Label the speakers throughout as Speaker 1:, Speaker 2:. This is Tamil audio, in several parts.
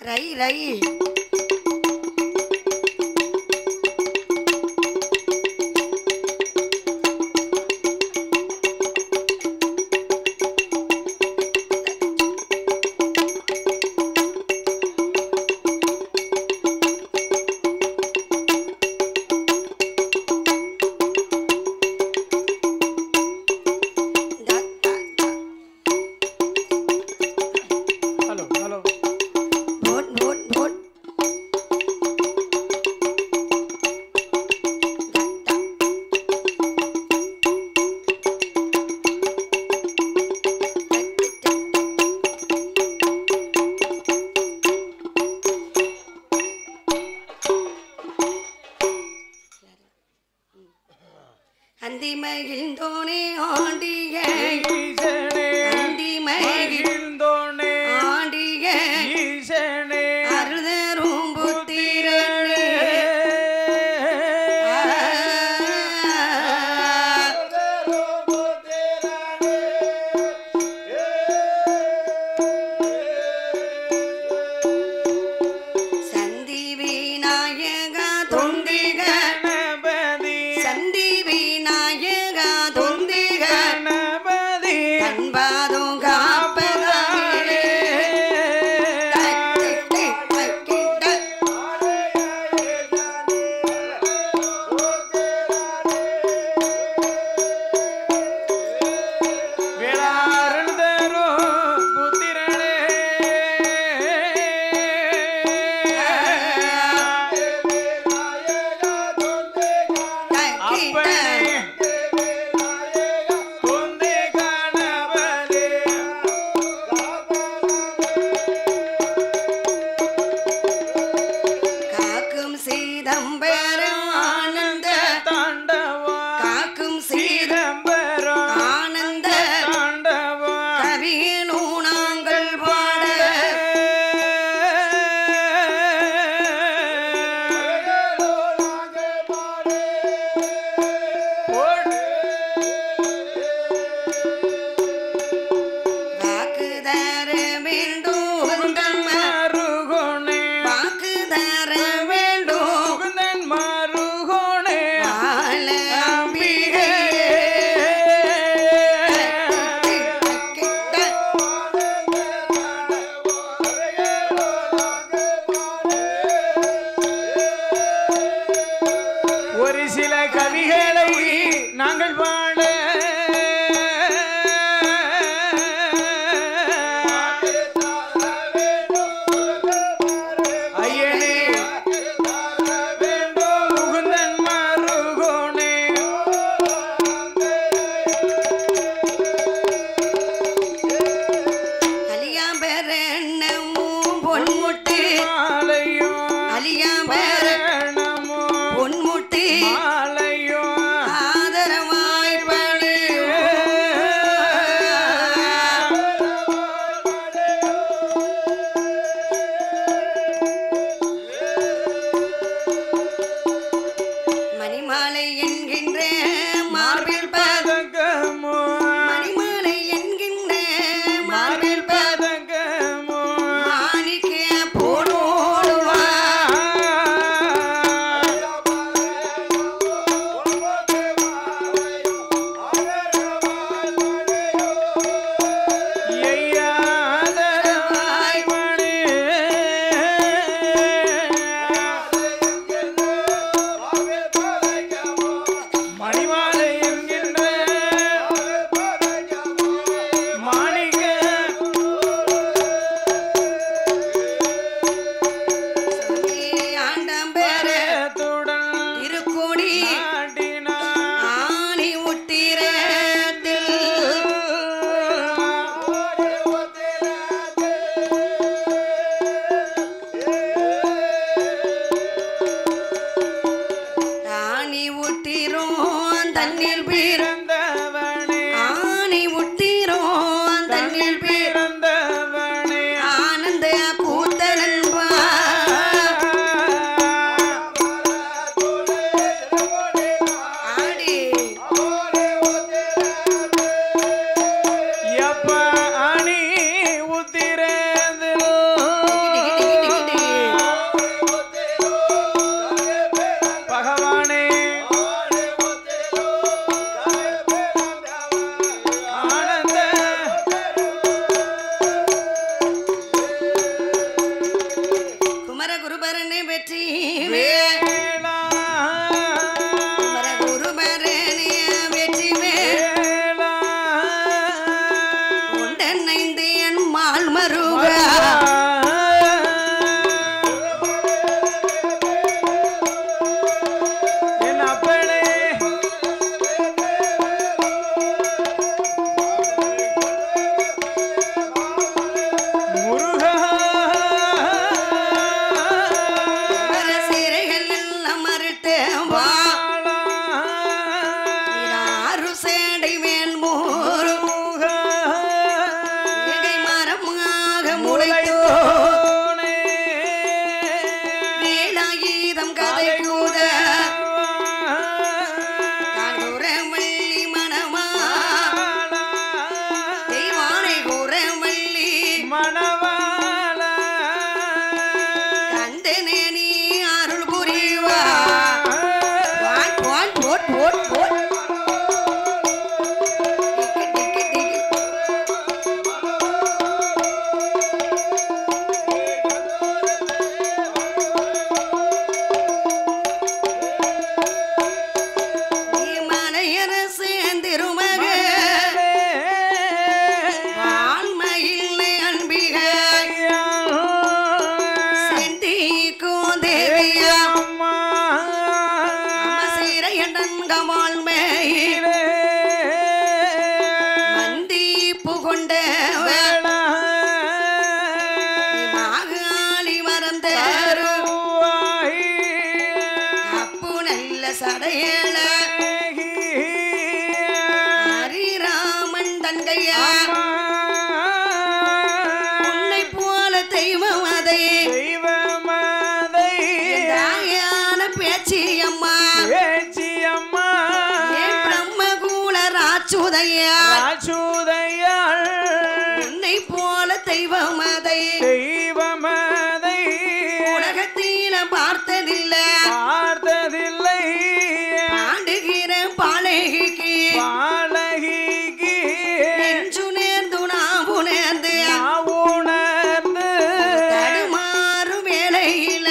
Speaker 1: ரை ரை
Speaker 2: hello hello
Speaker 1: boat boat boat மருகா உன்னை போல தெய்வமதை உலகத்தில பார்த்ததில்லை ஆண்டுகிற பாலகிக்கு நெஞ்சு நேர்ந்து நான் உணர்ந்து தடுமாறு வேலையில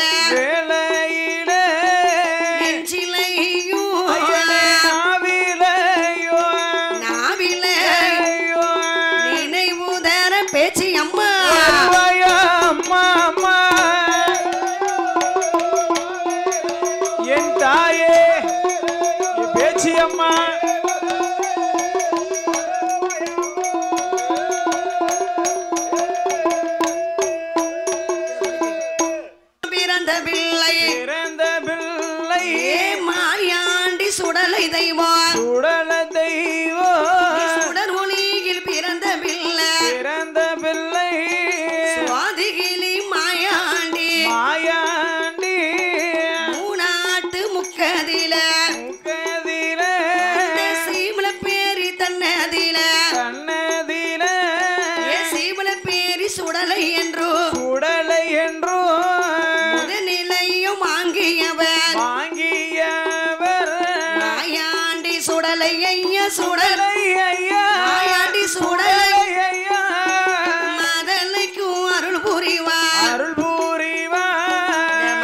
Speaker 1: சுடலை தெய்வம் சுடர் ஒளியில் பிறந்த பிள்ளை சுவாதிகிளி மாயாண்டி மூணாட்டு முக்கதில சீமல பேரி தன்னதில சீமல பேரி சுடலை என்றோ முதநிலையும் வாங்கியவர் சுடலை ஐயா சுடலை மாயாண்டி சுடலை மதலைக்கும் அருள் புரிவார்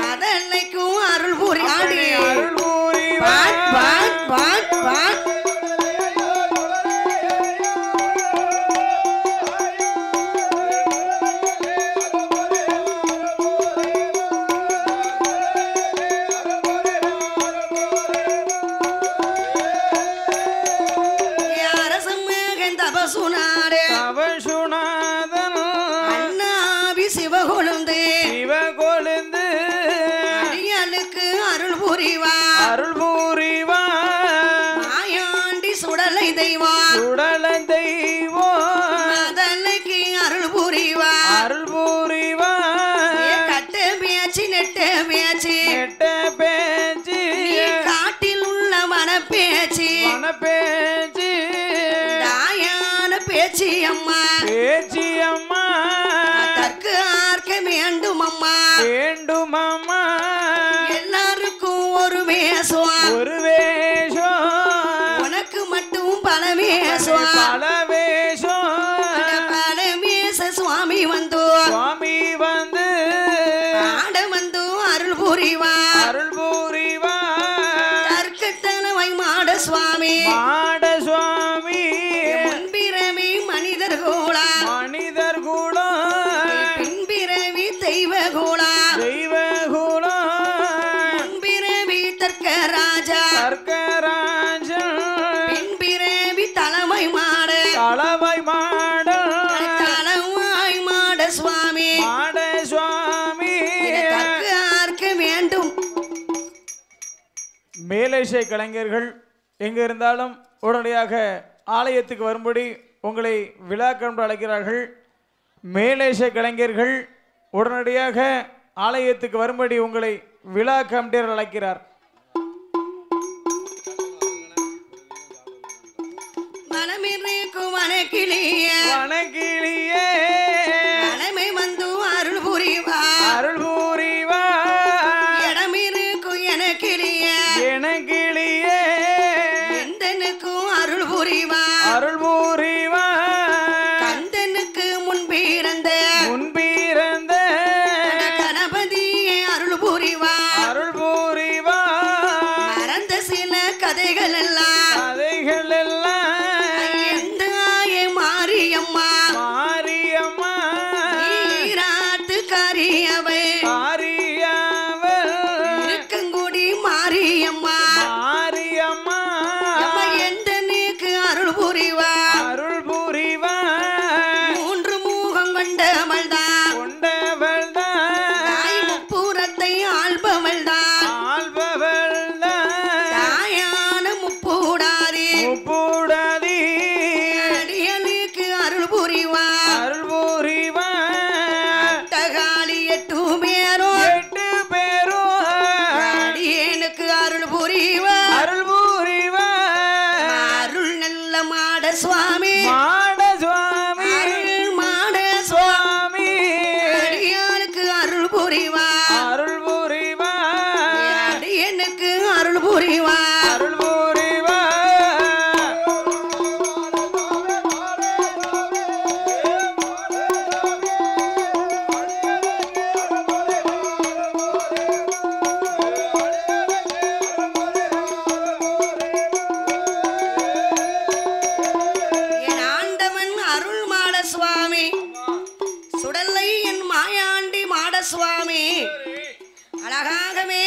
Speaker 1: மதலைக்கும் அருள் புரியாடி அண்ணாவி சிவகொழுந்து அடியாளுக்கு அருள் புரிவார் மாயாண்டி சுடலை தெய்வம் மதலைக்கு அருள் புரிவார் கட்ட பேச்சு நெட்ட பேச்சு காட்டில் உள்ள மனப்பேச்சு பேச்சி அம்மா தற்கு ஆர்க்க வேண்டும் அம்மா எல்லாருக்கும் ஒரு வேஷம் உனக்கு மட்டும் பல வேஷம் பல சுவாமி வந்து ஆட வந்து அருள் புரிவார் தற்கத்தனவை மாட சுவாமி
Speaker 2: மனிதர் கூட மேலேசை கலைஞர்கள் எங்கே இருந்தாலும் உடனடியாக ஆலயத்துக்கு வரும்படி உங்களை விழா கண்டு அழைக்கிறார்கள். மேலேசை கலைஞர்கள் உடனடியாக ஆலயத்துக்கு வரும்படி உங்களை விழா கமிட்டியர் அழைக்கிறார்.
Speaker 1: வனக்கிளியே வனமை வந்து அருள் புரிவா
Speaker 2: அருள் புரிவா
Speaker 1: இடமிருக்கும் எனக்கிளியே எந்தனுக்கும் அருள் புரிவா
Speaker 2: அருள் புரிவா
Speaker 1: கந்தனுக்கு முன்பிறந்த கணபதியே அருள் புரிவா
Speaker 2: அருள் புரிவா
Speaker 1: மறந்த சில கதைகள் எல்லாம் எந்த மாரியம்மா ஈராத்து காரியவை இருக்கங்குடி மாரியம்மா எந்தனுக்கு அருள் புரிவா மூன்று முகம் கொண்டவள்தான் தாய் முப்புறத்தை ஆள்பவள்தான் தாயான முப்பூடாதி அடியனுக்கு அருள் புரிவா தகாளி 8 பேரும் அடியனுக்கு அருள் புரிவா அருள் நல்ல மாட சுவாமி அடியானுக்கு அருள் புரிவா அடியனுக்கு அருள் புரிவா என் ஆண்டவன் அருள் மாட சுவாமி சுடலை என் மாயாண்டி மாட சுவாமி அழகாகவே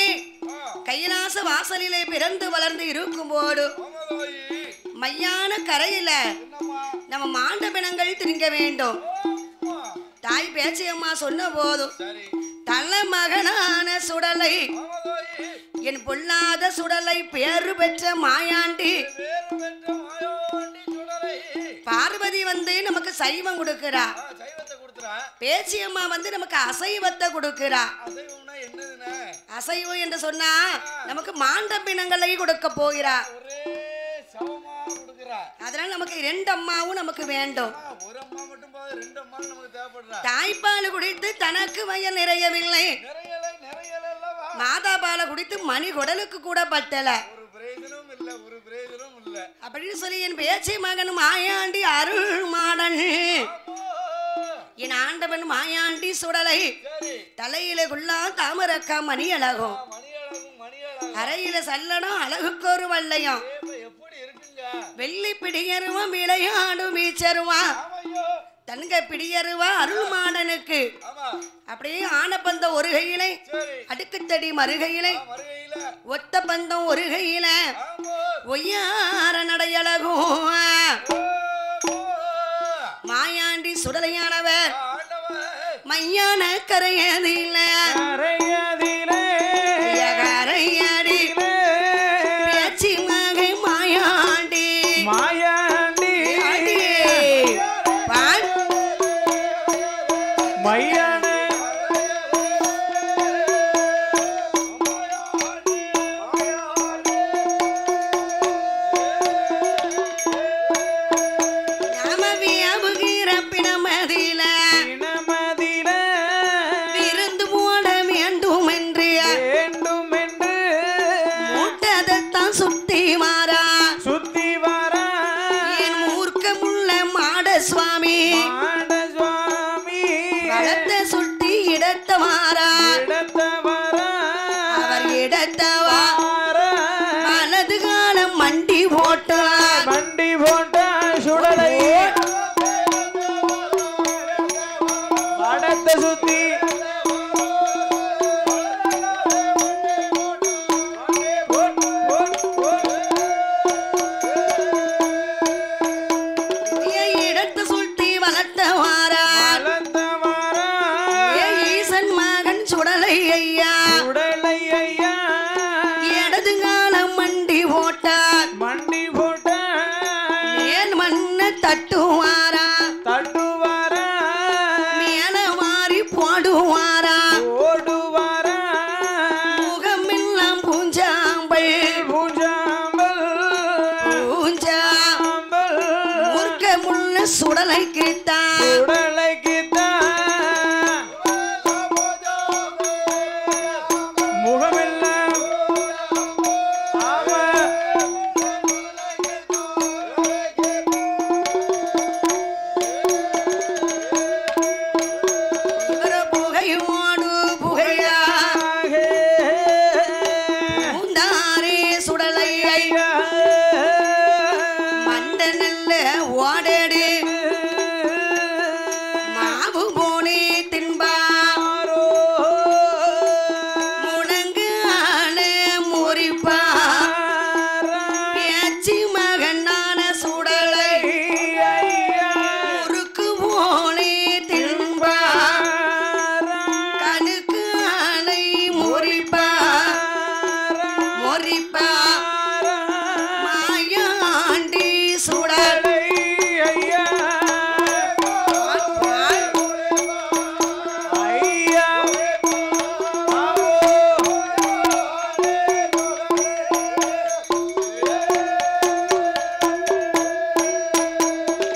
Speaker 1: கைலாச வாசலிலே பிறந்து வளர்ந்து இருக்கும்போது மையான கரையில நம்ம மாண்டபிணங்கள் திரிங்க வேண்டும். தாய் பேச்சியம்மா சொன்ன போதும் தலை மகனான சுடலை என் பொல்லாத சுடலை பேரு பெற்ற மாயாண்டி பார்வதி வந்து நமக்கு சைவம் கொடுக்கிறா, பேச்சியம்மா வந்து நமக்கு அசைவத்தை கொடுக்கிறா. அசைவம் என்று சொன்னா நமக்கு மாண்டபிணங்களை கொடுக்க போகிறா. அதனால நமக்கு 2 அம்மாவும் நமக்கு வேண்டும். தாய்ப்பால் குடித்து தனக்கு வயல் நிறையவில்லை, மாதா பால குடித்து மணி குடலுக்கு கூட பட்டல அப்படின்னு சொல்லி என் பேச்சி மகன் மாயாண்டி அருள் மாடன் என் ஆண்டவன் மாயாண்டி சுடலை தலையில குள்ளா தாமரக்கா மணி அழகும் அறையில சல்லடம் அழகுக்கு ஒரு வல்லையும் வெள்ளி பிடியருவா விளையாடும் வீச்சருவா தங்க பிடியருவா அருள் மாடனுக்கு அப்படியே ஆனப்பந்த ஒரு கையிலே அடுக்குத்தடி மறுகையிலே ஒத்த பந்தம் ஒரு கையில ஒய்யார நடையழகும் மாயாண்டி சுடலையானவர் மையான கரையதில்ல கரையாடி பேச்சி மகை மாயாண்டி இடதுங்காலம் மண்டி ஓடுவாரா
Speaker 2: ஓடுவாரா
Speaker 1: முகமெல்லாம் பூஞ்சாம்பல்
Speaker 2: பூஜாம்பல்
Speaker 1: பூஞ்சாம்பல் முறுக்க முள்ள சுடலைக்குத்தான்
Speaker 2: உடலைக்குத்தான் முகமெல்லாம் ஆமா
Speaker 1: இவர புகையோடு புகையா பூந்தாரே சுடலையை மண்ட நல்ல ஓடடி மாவு போனே தின்பா முடங்கு ஆன முறிப்பா பேச்சு மகனான சுடலை முறுக்கு போனே தின்பா கணுக்கு ஆனை முறிப்பா முறிப்பா மாயாண்டி சுடலை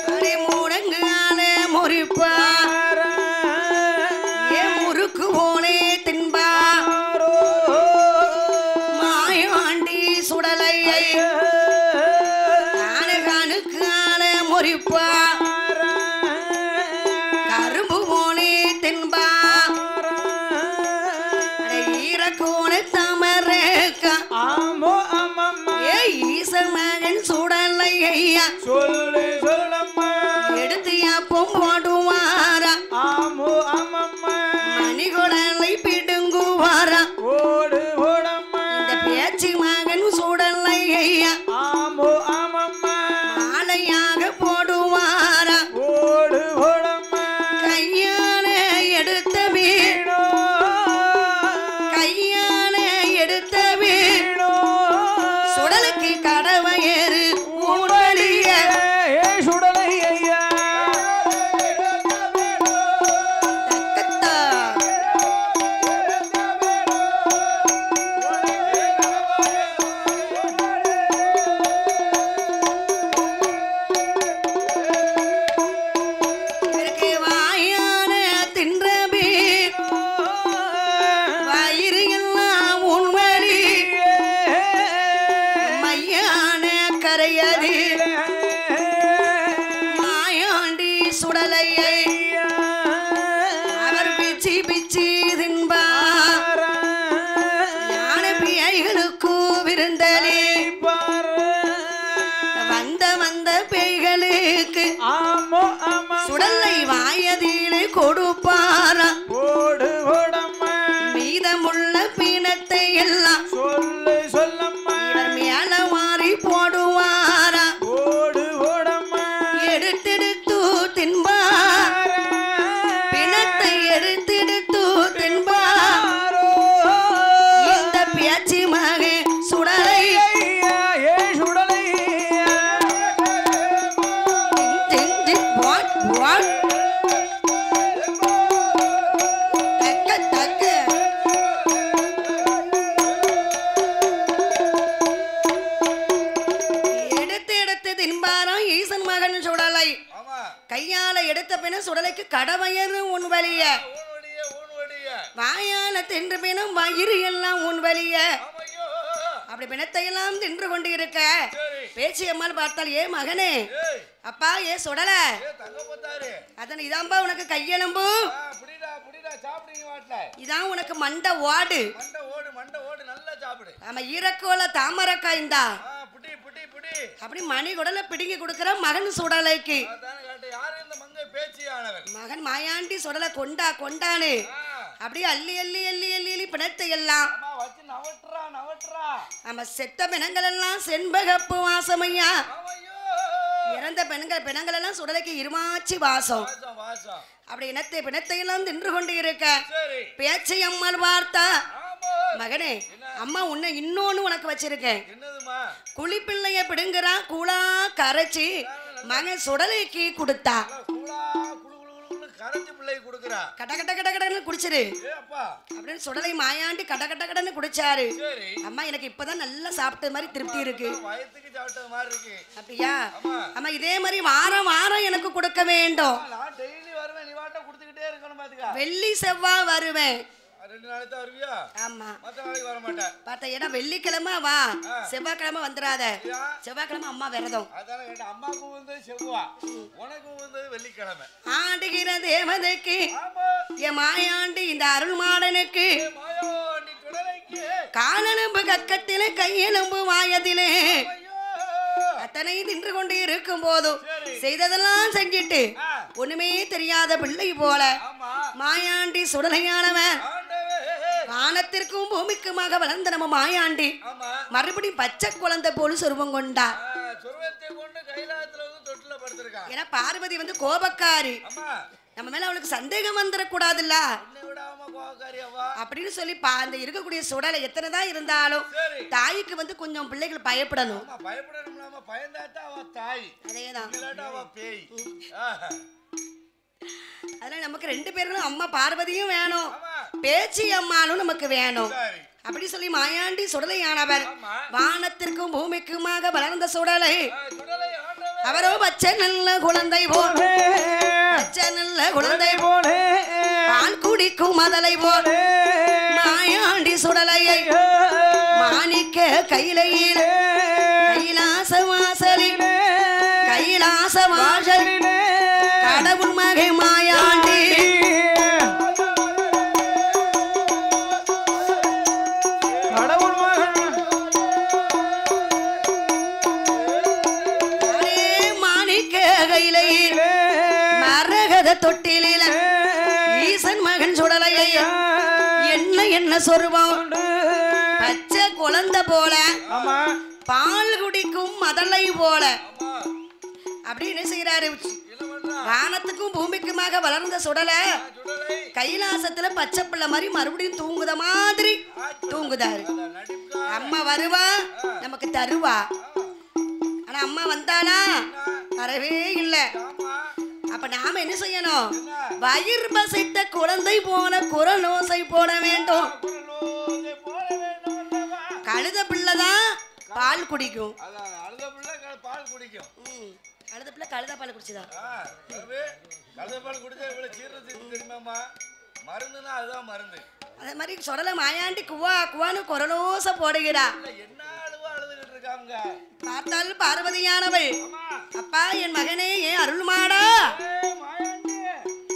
Speaker 1: அடி முடங்கு ஆனை முறிப்பா ஏ முறுக்கு போனே தின்பா மாயாண்டி சுடலையை கணுக்கு ஆனை முறிப்பா கரும்பு போனே தின்பா ஈரக்கோண தாமரேக்கா
Speaker 2: ஆமோ அம்மம்மா
Speaker 1: ஏ ஈச மகன் சுடலை ஐயா
Speaker 2: சொல்லு சொல்லம்மா
Speaker 1: எடுத்து அப்பம் போடுவாரா
Speaker 2: ஆமோ அம்மம்மா
Speaker 1: மணிகுடலை பிடுங்குவாரா
Speaker 2: ஓடு ஓடம்மா
Speaker 1: இந்த பேச்சு மகன் சுடலை ஐயா
Speaker 2: ஆமோ அம்மம்மா
Speaker 1: மாலையாக போடுவாரா
Speaker 2: ஓடு ஓடம்மா
Speaker 1: கையான எடுத்த வீணோ கையான எடுத்த வீணோ சுடலுக்கு கடவையேறு ஊடலிய
Speaker 2: சுடலை ஐயா
Speaker 1: தக்கத்தா இவருக்கு வாயான தின்றபி வயிறு எல்லாம் உண்மடி மையான கரையதி மாயாண்டி சுடலையை அவர் பிச்சி பிச்சி தின்பா ஞான பியைகளுக்கு விருந்தலி வந்த வந்த பேய்களுக்கு
Speaker 2: ஆமோ அம்மா
Speaker 1: சுடலை வாயதிலே கொடுப்பாரா
Speaker 2: ஓடு ஓடம்மா
Speaker 1: மீதமுள்ள பீனத்தை எல்லாம்
Speaker 2: சொல்லு சொல்லம்மா
Speaker 1: இவர் மேல மாறி போடுவாரா
Speaker 2: ஓடு ஓடம்மா
Speaker 1: எடுத்தெடுத்து தின்பா பிணத்தை எடுத்தெடுத்து தின்பா இந்த பேச்சு மகே சுடலை
Speaker 2: சுடலை
Speaker 1: டிங் டிங் டிங் வாட் வாட் தக்க தக்க எடுத்து எடுத்து தின்பாராம் ஈசன் மகன் சுடலை கையால எடுத்த பின்ன சுடலைக்கு கடவயறு உன் வலிய வாயால தின்று பின்னும் வயிறு எல்லாம் உன் வலிய அப்படி பிணத்தையெல்லாம் தின்று கொண்டு இருக்க பேச்சு அம்மாள் பார்த்தால் ஏ மகனே அப்பா ஏ சுடல அதன் இதான்பா உனக்கு கையெலும்பு இதான் உனக்கு மண்ட ஓடு ஆமா ஈரக்கோல தாமரக்காய்ந்தா அப்படி மணி குடல பிடுங்கி கொடுக்கிற மகன் சுடலைக்கு மகன் மாயாண்டி சுடலை கொண்டா கொண்டானு அப்படியே அள்ளி அள்ளி அள்ளி அள்ளி அள்ளி பிணத்தை எல்லாம் ஆமா செத்த பிணங்கள் எல்லாம் செண்பகப்பு வாசமையா இறந்த பிணங்கள் எல்லாம் சுடலைக்கு இருமாச்சி வாசம் அப்படி இனத்தை பிணத்தை எல்லாம் தின்று கொண்டு இருக்க பேச்சை அம்மாள் பார்த்தா மகனே அம்மா உன்னை இன்னொன்னு உனக்கு வச்சிருக்கேன் குளிப்பிள்ளைய பிடுங்குறா கூழா கரைச்சி மகன் சுடலைக்கு கொடுத்தா
Speaker 3: கரண்டி பிள்ளை குடுக்குறா.
Speaker 1: கட கட கட கடன்னு குடிச்சிரு
Speaker 3: ஏ அப்பா.
Speaker 1: அப்படின்னு சுடலை மாயாண்டி கட கட கடன்னு குடிச்சாரு.
Speaker 3: சரி.
Speaker 1: அம்மா எனக்கு இப்பதான் நல்லா சாப்பிட்ட மாதிரி திருப்தி இருக்கு.
Speaker 3: வயத்துக்கு சாப்பிட்டது மாதிரி இருக்கு.
Speaker 1: அப்படியா? அம்மா இதே மாதிரி வாரம் வாரம் எனக்கு கொடுக்க வேண்டும்.
Speaker 3: நான் டெய்லி வருவேன், நீ வாட்ட கொடுத்துக்கிட்டே இருக்கணும் பாத்துக்க.
Speaker 1: வெள்ளி செவ்வாய் வருவேன்.
Speaker 3: 2 நாளைக்கு தான் வருவியா?
Speaker 1: ஆமா.
Speaker 3: மத்த நாளைக்கு வர மாட்டேன்.
Speaker 1: பார்த்தா ஏன்னா வெள்ளிக்கிழமை வா, செவ்வாய்க்கிழமை வந்துடாத. செவ்வாய்க்கிழமை அம்மா விரதம்.
Speaker 3: அதானே கேட்டேன். அம்மாக்கு வந்து செவ்வாய், உனக்கு வந்து வெள்ளிக்கிழமை.
Speaker 1: ஆண்டுகிற தேவதைக்கு
Speaker 3: ஆமா.
Speaker 1: என் மாயாண்டி இந்த அருள் மாடனுக்கு
Speaker 3: மாயாண்டி சுடலைக்கு
Speaker 1: காலெலும்பு கக்கத்திலே கையெலும்பு வாயதிலே
Speaker 3: ஐயோ.
Speaker 1: அத்தனை தின்று கொண்டு இருக்கும் போதும் செய்ததெல்லாம் செஞ்சிட்டு ஒண்ணுமே தெரியாத பிள்ளை போல
Speaker 3: ஆமா.
Speaker 1: மாயாண்டி சுடலையானவன்
Speaker 3: ஆண்டவே.
Speaker 1: வானத்திற்கும் பூமிக்குமாக வளர்ந்த நம்ம மாயாண்டி
Speaker 3: ஆமா.
Speaker 1: மறுபடியும் பச்சை குழந்தை போல சொருபம் கொண்டா.
Speaker 3: சுருவத்தை கொண்டு கைலாயத்துல வந்து தொட்டில படுத்திருக்கான்.
Speaker 1: ஏன்னா பார்வதி வந்து கோபக்காரி,
Speaker 3: அம்மா
Speaker 1: நம்ம மேல அவளுக்கு சந்தேகம் வந்துடக்கூடாதுல்ல
Speaker 3: உன்னை விடாம கோவக்காரி அவா
Speaker 1: அப்படின்னு சொல்லி அந்த இருக்கக்கூடிய சுடலை எத்தனைதான் இருந்தாலும்
Speaker 3: சரி.
Speaker 1: தாய்க்கு வந்து கொஞ்சம் பிள்ளைகள் பயப்படணும்.
Speaker 3: அம்மா பயப்படணும்லாம பயந்தாட்டா அவ தாய்,
Speaker 1: அதேதான்.
Speaker 3: இல்லாட்டா அவ பேய்.
Speaker 1: அதனால நமக்கு 2 பேர்களும் அம்மா பார்வதியும் வேணும்,
Speaker 3: ஆமா.
Speaker 1: பேச்சி அம்மானும் நமக்கு வேணும்.
Speaker 3: சரி.
Speaker 1: அப்படி சொல்லி மாயாண்டி சுடலையானவர்
Speaker 3: ஆமா.
Speaker 1: வானத்திற்கும் பூமிக்குமாக வளர்ந்த சுடலை
Speaker 3: சுடலை ஆண்டவே.
Speaker 1: அவரோ பச்சை நல்ல குழந்தை போல், பச்சை நல்ல குழந்தை
Speaker 2: போலே
Speaker 1: பால் குடிக்கும் மதலை போல் மாயாண்டி சுடலையை மாணிக்க கையிலையில் கைலாச வாசலில் கைலாச வாசலில் கடவுள் மகை மாயாண்டி
Speaker 2: கடவுள் மகன்
Speaker 1: மாணிக்க கையிலையில் மரகத தொட்டிலில ஈசன் மகன் சுடலையை என்ன என்ன சொருபம் பச்சை குழந்தை போல
Speaker 2: ஆமா
Speaker 1: பால் குடிக்கும் மதலை போல
Speaker 3: அம்மா
Speaker 1: அப்படி என்ன செய்யறாரு?
Speaker 3: என்ன பண்றா?
Speaker 1: வானத்துக்கும் பூமிக்குமாக வளர்ந்த சுடலை
Speaker 3: சுடலை
Speaker 1: கைலாசத்துல பச்சை பிள்ளை மாதிரி மறுபடியும் தூங்குத மாதிரி தூங்குதாரு.
Speaker 3: நடிப்பா.
Speaker 1: அம்மா வருவா, நமக்கு தருவா. ஆனா அம்மா வந்தானா? வரவே இல்லை.
Speaker 3: ஆமா.
Speaker 1: அப்ப நாம என்ன செய்யணும்? வயிறு பசைத்த குழந்தை போல குரலோசை போட வேண்டும்.
Speaker 3: குரலோசை போட வேண்டும் அல்லவா?
Speaker 1: கழுத பிள்ளைதான் பால் குடிக்கும்.
Speaker 3: அதான் அழுத பிள்ளை பால் குடிக்கும்.
Speaker 1: கழுத பிள்ளை கழுத பால் குடிச்சுதான்.
Speaker 3: கழுத பால் குடிச்சா இவ்வளவு சீரத்துக்கு தெரியுமாமா? மருந்துன்னா அதுதான் மருந்து.
Speaker 1: அதே மாதிரி சொடல மாயாண்டி குவா குவான்னு குரலோசை போடுகிறா.
Speaker 3: என்ன அழுவா அழுதுகிட்டு இருக்காங்க.
Speaker 1: பார்த்தால் பார்வதியானவள் அப்பா என் மகனே ஏன் அருள் மாடா
Speaker 3: மாயாண்டி.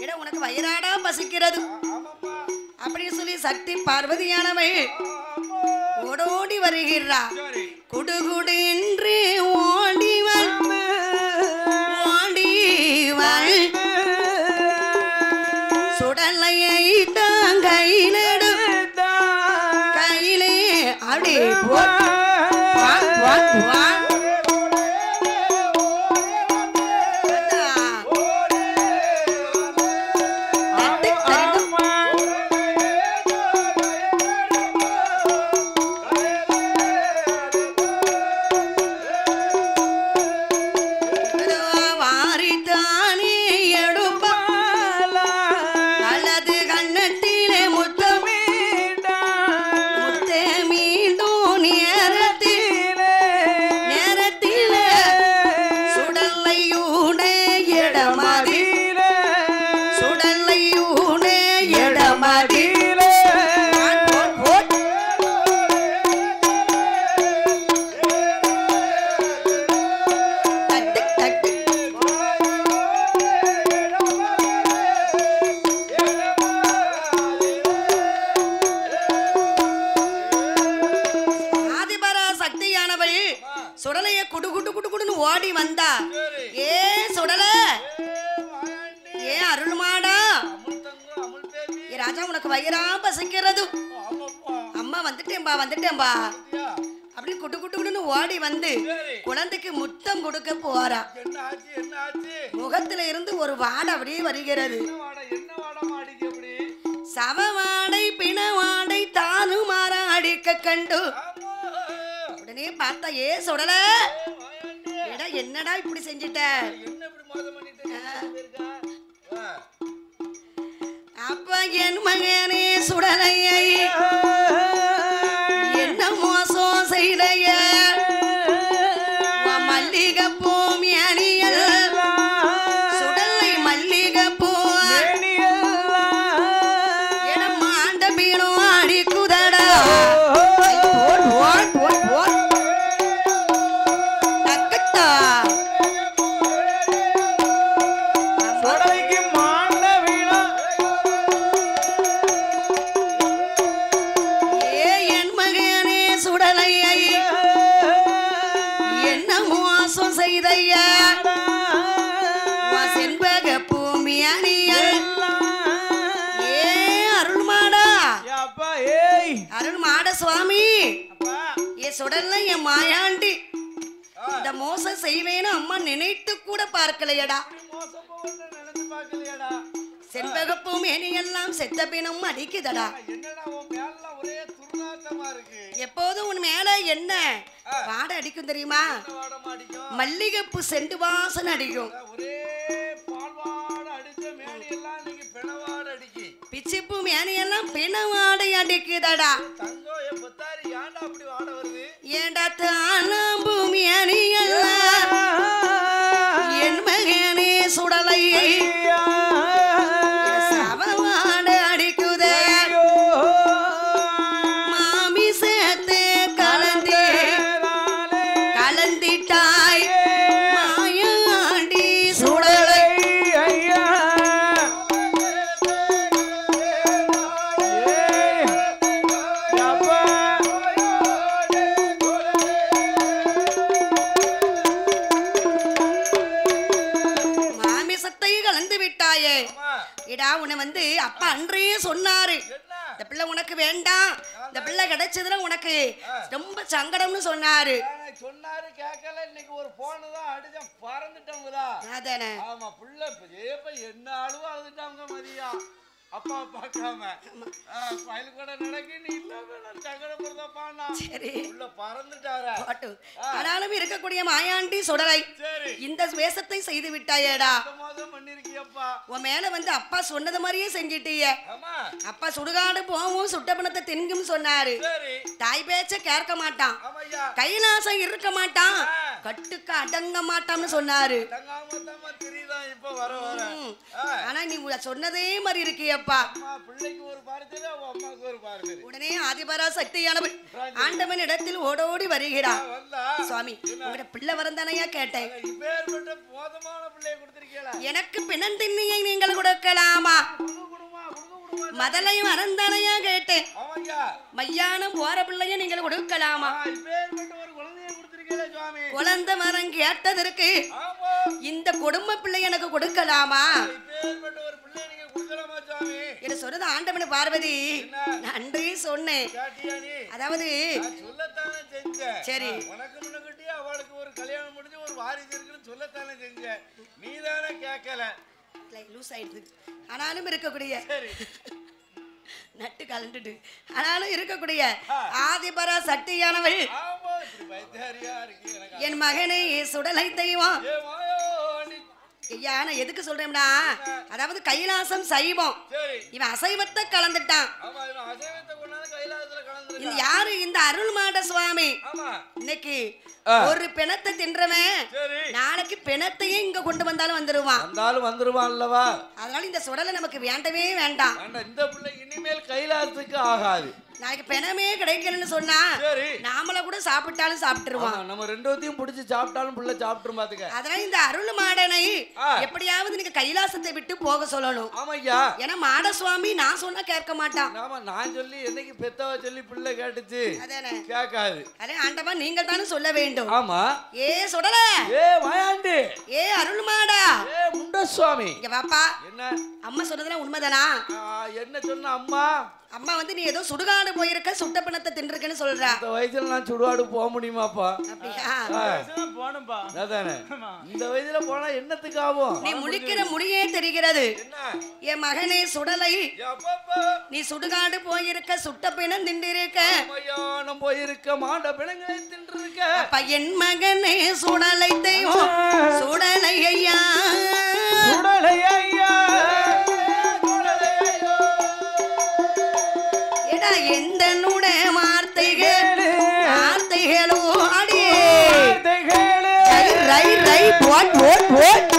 Speaker 1: இட உனக்கு வயிறாடா பசிக்கிறது
Speaker 3: ஆமாப்பா.
Speaker 1: அப்படின்னு சொல்லி சக்தி பார்வதியானவள் ஓடோடி வருகிறா.
Speaker 3: சரி.
Speaker 1: குடுகுடு என்று ஓடி வந்து ஓடி வந்து சுடலையை தான் கையிலடு கையிலே அப்படி போட்டு வான் வான் வான் வாரித்தானே எடுப்பா அல்லது கண்ணத்திலே முத்தமே முத்தே மீண்டும் நேரத்திலே சுடலையூனே இடமதி சுடலையூனே இடமதி தட்டு தட்டு ஆதிபரா சக்தியானவள் சுடலைய குடு குடு குடு குடுன்னு ஓடி வந்தா. ஏ சுடல
Speaker 3: மாயாண்டி.
Speaker 1: ஏ அருள்மாடா
Speaker 3: அமுல் தங்கம், அமுல் பேபி.
Speaker 1: ஏ ராஜா உனக்கு வயிறா பசிக்கிறது.
Speaker 3: ஆமாப்பா.
Speaker 1: அம்மா வந்துட்டேன்பா
Speaker 3: அப்படியா?
Speaker 1: அப்படி குடு குடு குடுன்னு ஓடி வந்து குழந்தைக்கு முத்தம் கொடுக்க போறா.
Speaker 3: என்ன ஆச்சு? என்ன ஆச்சு?
Speaker 1: முகத்துல இருந்து ஒரு வாடை அப்படியே வருகிறது.
Speaker 3: என்ன வாடமா அடிக்க அப்படி?
Speaker 1: சவவாடை பிணவாடை தானுமாற அடிக்க கண்டு
Speaker 3: ஆமா.
Speaker 1: உடனே பார்த்தா ஏ சுடல
Speaker 3: மாயாண்டி.
Speaker 1: எடா என்னடா இப்படி செஞ்சிட்ட?
Speaker 3: என்ன இப்படி மோசம் பண்ணிட்டு இருக்கா?
Speaker 1: என் மகனே சுடலையை என்ன மோசம் செய்தைய மல்லிகை பூ மேனியல் சுடலை மல்லிகை பூ என மாண்ட மீனும் அடிக்குதடா தக்கத்தா
Speaker 2: சுடலைக்கு மாண்ட வீணா
Speaker 1: என் மகனே சுடலையை என்ன மோசம் செய்தையா செண்பக பூமி அணியல் ஏ அருள்மாடா
Speaker 2: அப்பா ஏய்
Speaker 1: அருள்மாட சுவாமி
Speaker 2: அப்பா
Speaker 1: ஏ சுடல்ல என் மாயாண்டி இந்த மோசம் செய்வேன்னு அம்மா நினைத்து கூட பார்க்கலையடா
Speaker 3: மோசம் போகும்னு நினைச்சு பார்க்கலையாடா
Speaker 1: செண்பக பூமி அணியெல்லாம் செத்த பிணம் அடிக்குதடா
Speaker 3: என்னடா உன் மேலாம் ஒரே துர்நாற்றமா இருக்கு
Speaker 1: எப்போதும் உன் மேல என்ன வாட அடிக்கும் தெரியுமா
Speaker 3: என்ன வாடம் அடிக்கும்
Speaker 1: மல்லிகைப்பூ செண்டு வாசனை அடிக்கும்
Speaker 3: ஒரே பால்வாட அடிச்ச மேனி எல்லாம் இன்னைக்கு பிணவாட அடிக்கி
Speaker 1: பிச்சிப்பூ மேனியெல்லாம் பிணவாடை அடிக்குதடா
Speaker 3: தங்கம் என் புத்தாரி ஏன்டா அப்படி வாட வருது
Speaker 1: ஏண்டா தானாம் பூமி அணியெல்லாம் என் மகனே சுடலையை சவவாடை அடிக்குதே மாமி சேர்த்து கலந்திட்டாய் மாயாண்டி சுடலை மாமிசத்தை கலந்து விட்டாயே இடா உன்னை வந்து அப்பா அன்றே சொன்னாரு இந்த பிள்ளை உனக்கு வேண்டாம் இந்த பிள்ளை கிடைச்சதுல உனக்கு ரொம்ப சங்கடம்னு சொன்னாரு
Speaker 3: சொன்னாரு கேட்கல இன்னைக்கு ஒரு போனு தான் அடிச்சேன் பறந்துட்டோம்தா
Speaker 1: அதானே
Speaker 3: ஆமா புள்ள ஏப்ப என்ன ஆளுவோ அழுதுட்டாங்க மதியா அப்பா பார்க்காம பயில கூட நடக்கு நீ இல்லாம சங்கடப்படுறப்பாண்ணா
Speaker 1: சரி
Speaker 3: உள்ள பறந்துட்டாரா
Speaker 1: போட்டும். ஆனாலும் இருக்கக்கூடிய மாயாண்டி சுடலை
Speaker 3: சரி
Speaker 1: இந்த வேஷத்தை செய்து விட்டாயேடா
Speaker 3: மோசம் பண்ணிருக்கியப்பா
Speaker 1: உன் மேல வந்து அப்பா சொன்னது மாதிரியே செஞ்சிட்டிய
Speaker 3: ஆமா
Speaker 1: அப்பா சுடுகாடு போவும் சுட்ட பணத்தை தின்கும் சொன்னாரு
Speaker 3: சரி
Speaker 1: தாய் பேச்ச கேட்க மாட்டான்
Speaker 3: ஆமையா
Speaker 1: கைலாசம் இருக்க மாட்டான் கட்டுக்கு அடங்க மாட்டான்னு சொன்னாரு
Speaker 3: தங்காம தெரியுதான் இப்ப வர வர
Speaker 1: ஆனா நீ சொன்னதே மாதிரி இருக்கியப்பா
Speaker 3: அம்மா பிள்ளைக்கு ஒரு பார்த்துல அம்மாக்கு ஒரு பார்த்துல
Speaker 1: உடனே ஆதிபரா சக்தியானவன் ஆண்டவன் இடத்தில் ஓடோடி வருகிறான்
Speaker 3: வந்தா
Speaker 1: சுவாமி உங்கட பிள்ளை வரந்தானையா கேட்டேன்
Speaker 3: இப்பேற்பட்ட போதமான பிள்ளையை கொடுத்திருக்கீங்களா
Speaker 1: எனக்கு பிணந்திண்ணியை நீங்கள் கொடுக்கலாமா
Speaker 3: குடுமா
Speaker 1: மதலை வரந்தானையா கேட்டேன்
Speaker 3: ஆமாய்யா
Speaker 1: மையானம் போற பிள்ளைய நீங்கள் கொடுக்கலாமா
Speaker 3: இப்பேற்பட்ட ஒரு குழந்தையை கொடுத்திருக்கீங்களா சுவாமி
Speaker 1: குழந்தை மரம் கேட்டதற்கு
Speaker 3: ஆமா
Speaker 1: இந்த குடும்ப பிள்ளை எனக்கு கொடுக்கலாமா
Speaker 3: இப்பேற்பட்ட ஒரு பிள்ளையை நீங்க கொடுக்கலாமா சுவாமி
Speaker 1: என்று சொன்னது ஆண்டவன் பார்வதி நன்றி சொன்னேன்
Speaker 3: கேட்டியா நீ
Speaker 1: அதாவது
Speaker 3: நான் சொல்லத்தானே செஞ்சேன்
Speaker 1: சரி
Speaker 3: உனக்கு முன்னக்கிட்டே அவளுக்கு ஒரு கல்யாணம் முடிஞ்சு ஒரு வாரிசு இருக்குன்னு சொல்லத்தானே செஞ்சேன் நீ தானே கேட்கல
Speaker 1: லூஸ் ஆயிடுது ஆனாலும் இருக்கக்கூடிய
Speaker 3: சரி
Speaker 1: நட்டு கலண்டுட்டு ஆனாலும் இருக்கக்கூடிய ஆதிபரா சக்தியானவள்
Speaker 3: ஆமா இப்படி பைத்தியாரியா இருக்கு எனக்கு
Speaker 1: என் மகனை சுடலை தெய்வம்
Speaker 3: ஏ மாயாண்டி
Speaker 1: ஐயா நான் எதுக்கு சொல்றேன்னா அதாவது கைலாசம் சைவம்
Speaker 3: சரி
Speaker 1: இவன் அசைவத்தை கலந்துட்டான்
Speaker 3: ஆமா இவன் அசைவத்தை கொண்டாந்து கைலாசத்துல கலந்துருக்கா
Speaker 1: இது யாரு இந்த அருள்மாட சுவாமி
Speaker 3: ஆமா
Speaker 1: இன்னைக்கு ஒரு பிணத்தை தின்றவன்
Speaker 3: சரி
Speaker 1: நாளைக்கு பிணத்தையே இங்க கொண்டு வந்தாலும் வந்துருவான்
Speaker 3: வந்தாலும் வந்துருவான் அல்லவா
Speaker 1: அதனால இந்த சுடலை நமக்கு வேண்டவே வேண்டாம்
Speaker 3: வேண்டாம் இந்த பிள்ளை இனிமேல் கைலாசத்துக்கு ஆகாது
Speaker 1: நாளைக்கு பிணமே கிடைக்கலன்னு சொன்னா
Speaker 3: சரி
Speaker 1: நாமள கூட சாப்பிட்டாலும் சாப்பிட்டுருவான்
Speaker 3: ஆமா, நம்ம ரெண்டோத்தையும் பிடிச்சி சாப்பிட்டாலும் பிள்ளை சாப்பிட்டுரும் பாத்துக்க
Speaker 1: அதனால இந்த அருள் மாடனை எப்படியாவது நீங்க கைலாசத்தை விட்டு போக சொல்லணும்
Speaker 3: ஆமையா
Speaker 1: ஏன்னா மாட சுவாமி நான் சொன்னா கேட்க மாட்டான்
Speaker 3: ஆமா நான் சொல்லி என்னைக்கு பெத்தவ சொல்லி பிள்ளை கேட்டுச்சு
Speaker 1: அதானே
Speaker 3: கேட்காது
Speaker 1: அதே ஆண்டவா நீங்கள் தானே சொல்ல வேண்டும்
Speaker 3: ஆமா
Speaker 1: ஏ சுடல
Speaker 3: ஏ மாயாண்டி
Speaker 1: ஏ அருள் மாடா
Speaker 3: ஏ முண்டசுவாமி
Speaker 1: இங்க வாப்பா
Speaker 3: என்ன
Speaker 1: அம்மா சொன்னதெல்லாம் உண்மைதானா
Speaker 3: என்ன சொன்ன அம்மா
Speaker 1: அம்மா வந்து நீ ஏதோ சுடுகாடு போயிருக்க சுட்ட பிணத்தை தின்றுக்கன்னு சொல்றா
Speaker 3: இந்த வயசுல நான் சுடுகாடு போக முடியுமாப்பா
Speaker 1: அப்படியா
Speaker 2: போகணும்பா
Speaker 3: அதானே இந்த வயசுல போனா என்னத்துக்கு ஆகும்
Speaker 1: நீ முழிக்கிற மொழியே தெரிகிறது
Speaker 3: என்ன
Speaker 1: என் மகனே சுடலை
Speaker 3: எப்பப்பா
Speaker 1: நீ சுடுகாடு போயிருக்க சுட்ட பிணம் திண்டிருக்க
Speaker 3: மயானம் போயிருக்க மாண்ட பிணங்களை தின்றிருக்க
Speaker 1: அப்ப என் மகனே சுடலை தெய்வம் சுடலை ஐயா
Speaker 2: சுடலை ஐயா
Speaker 1: எந்தனுடைய வார்த்தைகளோ அடி ரை ரை போட் போட் போட்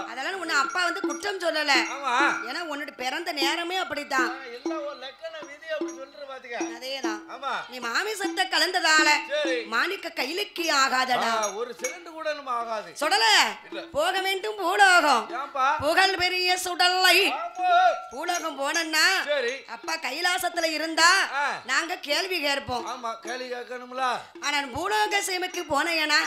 Speaker 1: அதெல்லாம் உன்னை அப்பா வந்து குற்றம் சொல்லல. ஏன்னா உன்னோட பிறந்த நேரமே அப்படித்தான். அதேதான். நீ மாமிசத்தை கலந்ததால மாணிக்க கைலுக்கு ஆகாதடா.
Speaker 3: ஒரு செகண்ட் கூட நம்ம ஆகாது.
Speaker 1: சுடல போக வேண்டும் பூலோகம். புகழ் பெரிய சுடலை பூலோகம் போனன்னா அப்பா கைலாசத்துல இருந்தா நாங்க கேள்வி கேட்போம்.
Speaker 3: ஆமா கேள்வி கேட்கணும்ல.
Speaker 1: ஆனா பூலோக சீமைக்கு போனேனா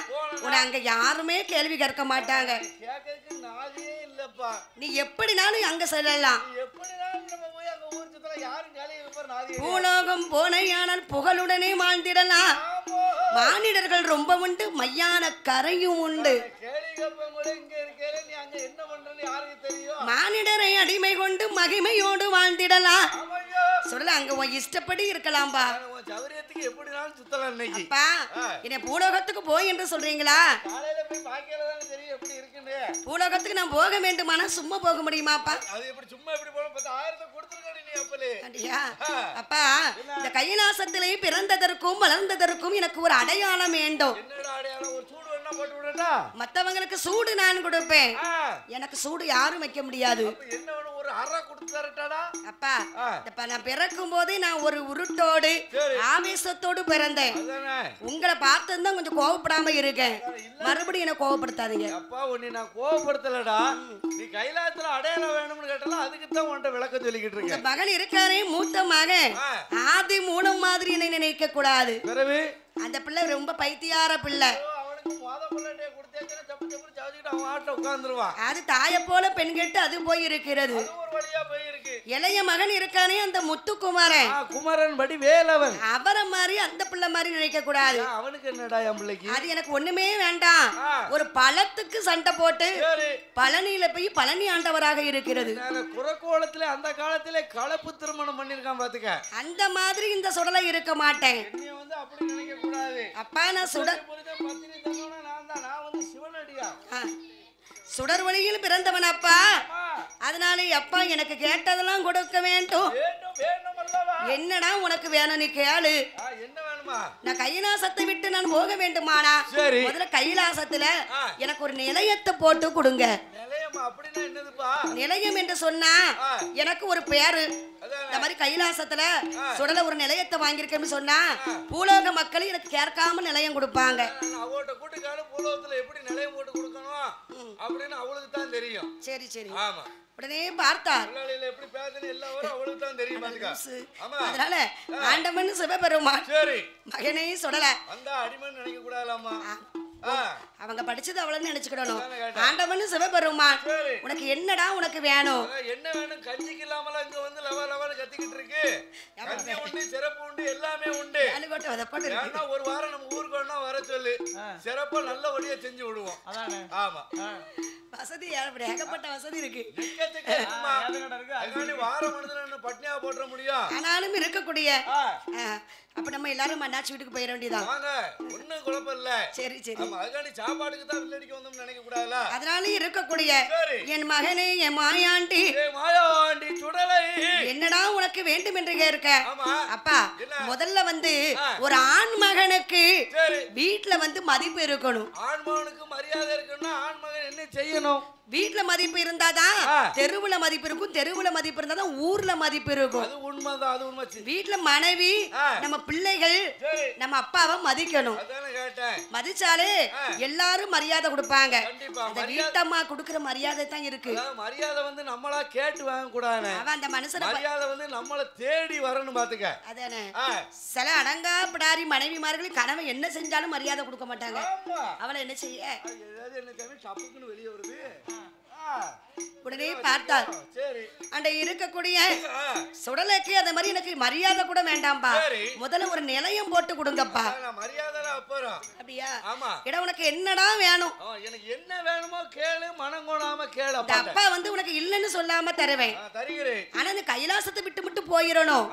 Speaker 1: உன்னை அங்க யாருமே கேள்வி கேட்க மாட்டாங்க.
Speaker 3: கேட்கறதுக்கு நாதியே இல்லப்பா.
Speaker 1: நீ எப்படினாலும் அங்க செல்லலாம்.
Speaker 3: எப்படினாலும் நம்ம போய் அங்க ஊர் சுத்தல யாரும் கேள்வி கேட்பார் நாதியே.
Speaker 1: பூலோகம் போனேயானால் புகழுடனே வாழ்ந்திடலாம். மானிடர்கள் ரொம்ப உண்டு மையான கரையும் உண்டு.
Speaker 3: கேள்வி கேட்பவங்க கூட இங்க இருக்கே நீ அங்க என்ன பண்றன்னு யாருக்கு தெரியும்?
Speaker 1: மானிடரை அடிமை கொண்டு மகிமையோடு வாழ்ந்திடலாம். சொல்ல அங்க உன் இஷ்டப்படி இருக்கலாம்பா.
Speaker 3: சௌரியத்துக்கு எப்படினாலும் சுத்தலாம் இன்னைக்கு.
Speaker 1: அப்பா என்ன பூலோகத்துக்கு போய் என்று சொல்றீங்களா?
Speaker 3: காலையில போய் பாக்கையில தான் தெரியும் எப்படி இருக்குன்னு.
Speaker 1: பூலோகத்துக்கு நான் போக வேண்டுமானா சும்மா போக முடியுமாப்பா?
Speaker 3: அது எப்படி சும்மா எப்படி போற 10,000 கொடுத்துருக்கடி நீ அப்பலே.
Speaker 1: அப்படியா? அப்பா இந்த கைலாசத்திலே பிறந்ததற்கும் வளர்ந்ததற்கும் எனக்கு ஒரு அடையாளம் வேண்டும்.
Speaker 3: என்னடா அடையாளம்? ஒரு சூடு வேணா போட்டு விடடா.
Speaker 1: மத்தவங்களுக்கு சூடு நான் கொடுப்பேன். எனக்கு சூடு யாரும் வைக்க முடியாது.
Speaker 3: அப்ப என்ன வேணும்? ஒரு அறை கொடுத்து தரட்டாடா.
Speaker 1: அப்பா இப்ப நான் பிறக்கும் போதே நான் ஒரு உருட்டோடு ஆவேசத்தோடு பிறந்தேன். உங்களை பார்த்தா கொஞ்சம் கோவப்படாம இருக்கேன். மறுபடியும் என்ன கோவப்படுத்தாதீங்க.
Speaker 3: அப்பா உன்னை நான் கோவப்படுத்தலடா. நீ கைலாசத்துல அடையாளம் வேணும்னு கேட்டல அதுக்கு தான் உன்கிட்ட விளக்கம் சொல்லிக்கிட்டு இருக்கேன்.
Speaker 1: இந்த மகன் இருக்காரே மூத்த மகன் ஆதி மூலம் மாதிரி என்னை நினைக்க கூடாது. அந்த பிள்ளை ரொம்ப பைத்தியார பிள்ளை. அது தாய போல பெண் கேட்டு அது போய் இருக்கிறது. இளைய மகன் இருக்கானே அந்த முத்துக்குமாரன்
Speaker 3: குமரன் படி வேலவன்
Speaker 1: அவரை மாதிரி அந்த பிள்ளை மாதிரி நினைக்க கூடாது.
Speaker 3: அவனுக்கு என்னடா என் பிள்ளைக்கு?
Speaker 1: அது எனக்கு ஒண்ணுமே வேண்டாம். ஒரு பழத்துக்கு சண்டை போட்டு பழனியில போய் பழனி ஆண்டவராக இருக்கிறது.
Speaker 3: குறக்கோளத்துல அந்த காலத்திலே கலப்பு திருமணம் பண்ணிருக்கான் பாத்துக்க.
Speaker 1: அந்த மாதிரி இந்த சுடலை இருக்க மாட்டேன்.
Speaker 3: அப்படி நினைக்க கூடாது.
Speaker 1: அப்பா நான் சுடர் வழியில் பிறந்தவன் அப்பா. அதனால அப்பா எனக்கு கேட்டதெல்லாம் கொடுக்க வேண்டும். என்னடா உனக்கு வேணும் நீ கேளு. நான் கைலாசத்தை விட்டு நான் போக வேண்டுமானா முதல்ல கைலாசத்துல எனக்கு ஒரு நிலையத்தை போட்டு கொடுங்க.
Speaker 3: நிலையமா அப்படின்னா என்னதுப்பா?
Speaker 1: நிலையம் என்று சொன்னா எனக்கு ஒரு பேரு. இந்த மாதிரி கைலாசத்துல சுடல ஒரு நிலையத்தை வாங்கியிருக்கேன்னு சொன்னா பூலோக மக்கள் எனக்கு கேட்காம நிலையம் கொடுப்பாங்க.
Speaker 3: அவட்ட கூட்டுக்கால பூலோகத்துல எப்படி நிலையம் போட்டு கொடுக்கணும் அப்படின்னு அவளுக்கு தான் தெரியும்.
Speaker 1: சரி சரி.
Speaker 3: ஆமா.
Speaker 1: உடனே பார்த்தார்.
Speaker 3: பிள்ளையில எப்படி பேசணும் எல்லாரும் அவளுக்கு தான் தெரியும் பாத்துக்க. ஆமா.
Speaker 1: அதனால ஆண்டவன் சிவபெருமான்
Speaker 3: சரி
Speaker 1: மகனே சுடல
Speaker 3: அந்த அடிமன் நினைக்க கூடாதுலாமா.
Speaker 1: அவங்க படிச்சது அவளன்னு நினைச்சுக்கிடணும். ஆண்டவன் சிவபெருமான் உனக்கு என்னடா உனக்கு வேணும்?
Speaker 3: என்ன வேணும்? கஞ்சிக்கு இல்லாமல இங்க வந்து லவ லவன்னு கத்திக்கிட்டு இருக்கு. கஞ்சி உண்டு, சிறப்பு உண்டு, எல்லாமே உண்டு. ஏன்னா ஒரு வாரம் நம்ம ஊருக்கு வேணா வர சொல்லு, சிறப்பா நல்லபடியா செஞ்சு விடுவோம். ஆமா
Speaker 1: வசதி ஏகப்பட்ட வசதி இருக்கு.
Speaker 3: வாரம் மனிதன் பட்னியா போட்டுற முடியும்.
Speaker 1: ஆனாலும் இருக்கக்கூடிய அப்ப நம்ம எல்லாரும் அண்ணாச்சி வீட்டுக்கு போயிட வேண்டியதான்.
Speaker 3: ஒண்ணும் குழப்பம் இல்ல. சரி சரி. அதுக்காண்டி சாப்பாடுக்கு தான் வில்லடிக்க வந்தோம்னு நினைக்க கூடாதுல.
Speaker 1: அதனால இருக்கக்கூடிய என் மகனே என் மாயாண்டி
Speaker 3: மாயாண்டி சுடலை
Speaker 1: என்னடா உனக்கு வேண்டும் என்று கேட்க. அப்பா முதல்ல வந்து ஒரு ஆண் மகனுக்கு வீட்டுல வந்து மதிப்பு இருக்கணும்.
Speaker 3: ஆண் மகனுக்கு மரியாதை இருக்குன்னா ஆண் மகன் என்ன செய்யணும்?
Speaker 1: வீட்டுல மதிப்பு இருந்தாதான் தெருவுல மதிப்பு இருக்கும். தெருவுல மதிப்பு இருந்தாதான் ஊர்ல மதிப்பு இருக்கும்.
Speaker 3: அது உண்மைதான். அது உண்மை.
Speaker 1: வீட்டுல மனைவி நம்ம பிள்ளைகள் நம்ம அப்பாவை மதிக்கணும். மதிச்சாலே எல்லாரும் மரியாதை கொடுப்பாங்க. அந்த வீட்டம்மா கொடுக்கிற மரியாதை தான் இருக்கு.
Speaker 3: மரியாதை வந்து நம்மளா கேட்டு வாங்க கூடாது.
Speaker 1: அவன் அந்த மனுஷன்
Speaker 3: மரியாதை வந்து நம்மள தேடி வரணும் பாத்துக்க.
Speaker 1: அதானே சில அடங்கா பிடாரி மனைவிமார்களும் கணவன் என்ன செஞ்சாலும் மரியாதை கொடுக்க மாட்டாங்க. அவளை என்ன செய்ய
Speaker 3: வெளியே வருது.
Speaker 1: உடனே பார்த்தார். அந்த இருக்கக்கூடிய சுடலைக்கு அந்த மாதிரி எனக்கு மரியாதை கூட வேண்டாம்பா, முதல்ல ஒரு நிலையம் போட்டு கொடுங்கப்பா. அப்படியா? இடம் உனக்கு என்னடா வேணும்?
Speaker 3: எனக்கு என்ன வேணுமோ கேளு, மனம் கோணாம கேளு.
Speaker 1: அப்பா வந்து உனக்கு இல்லன்னு சொல்லாம தருவேன். ஆனா இந்த கைலாசத்தை விட்டு விட்டு போயிடணும்.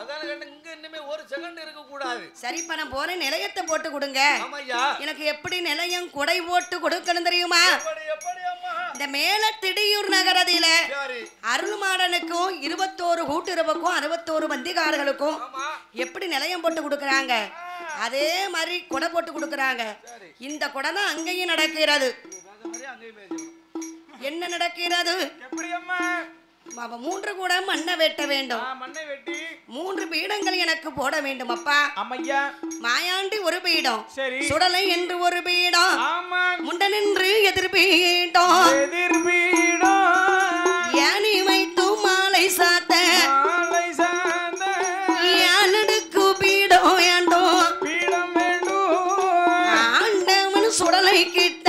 Speaker 3: இங்க இன்னுமே ஒரு செகண்ட் இருக்க கூடாது.
Speaker 1: சரிப்பா நான் போறேன், நிலையத்தை போட்டு கொடுங்க. எனக்கு எப்படி நிலையம் குடை போட்டு கொடுக்கணும் தெரியுமா? இந்த மேல திடியூர் நகரத்தில அருள்மாடனுக்கும் 21 கூட்டுறவுக்கும் 61 பந்திகாரர்களுக்கும் எப்படி நிலையம் போட்டு கொடுக்கறாங்க அதே மாதிரி கொடை போட்டு கொடுக்கறாங்க. இந்த கொடை தான் அங்கேயும் நடக்கிறது. என்ன நடக்கிறது?
Speaker 2: எப்படி அம்மா?
Speaker 1: 3 கூடம் மண்ணை வெட்ட வேண்டும்.
Speaker 2: மண்ணை வெட்டி
Speaker 1: 3 பீடங்கள் எனக்கு போட வேண்டும் அப்பா.
Speaker 2: அம்மையா.
Speaker 1: மாயாண்டி ஒரு பீடம்,
Speaker 2: சரி.
Speaker 1: சுடலை என்று ஒரு பீடம்,
Speaker 2: ஆமா.
Speaker 1: முண்டன் என்று எதிர்பீடம்,
Speaker 2: எதிர்பீடம்,
Speaker 1: யானி வைத்து மாலை சாத்த யானடுக்கு பீடம் வேண்டும்.
Speaker 2: பீடம் வேண்டும்.
Speaker 1: ஆண்டவன் சுடலை கிட்ட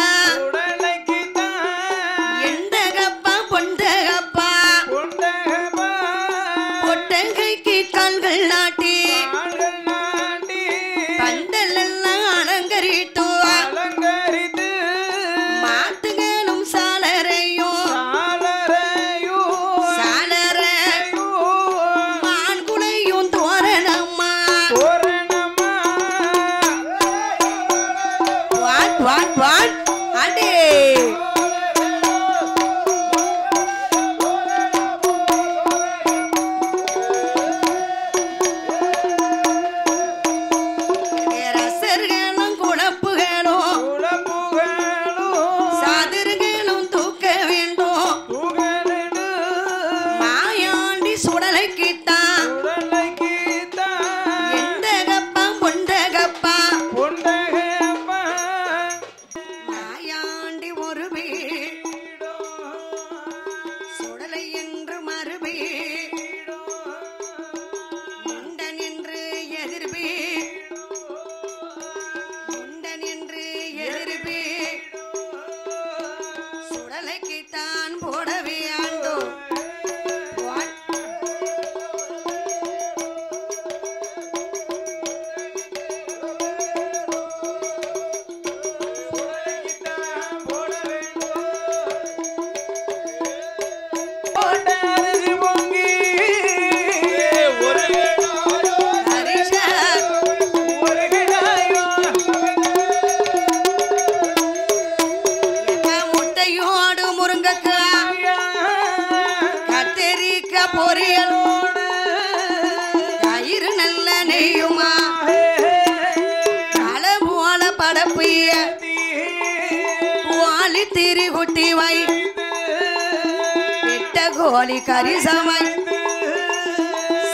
Speaker 1: கோழி கறி சமைத்து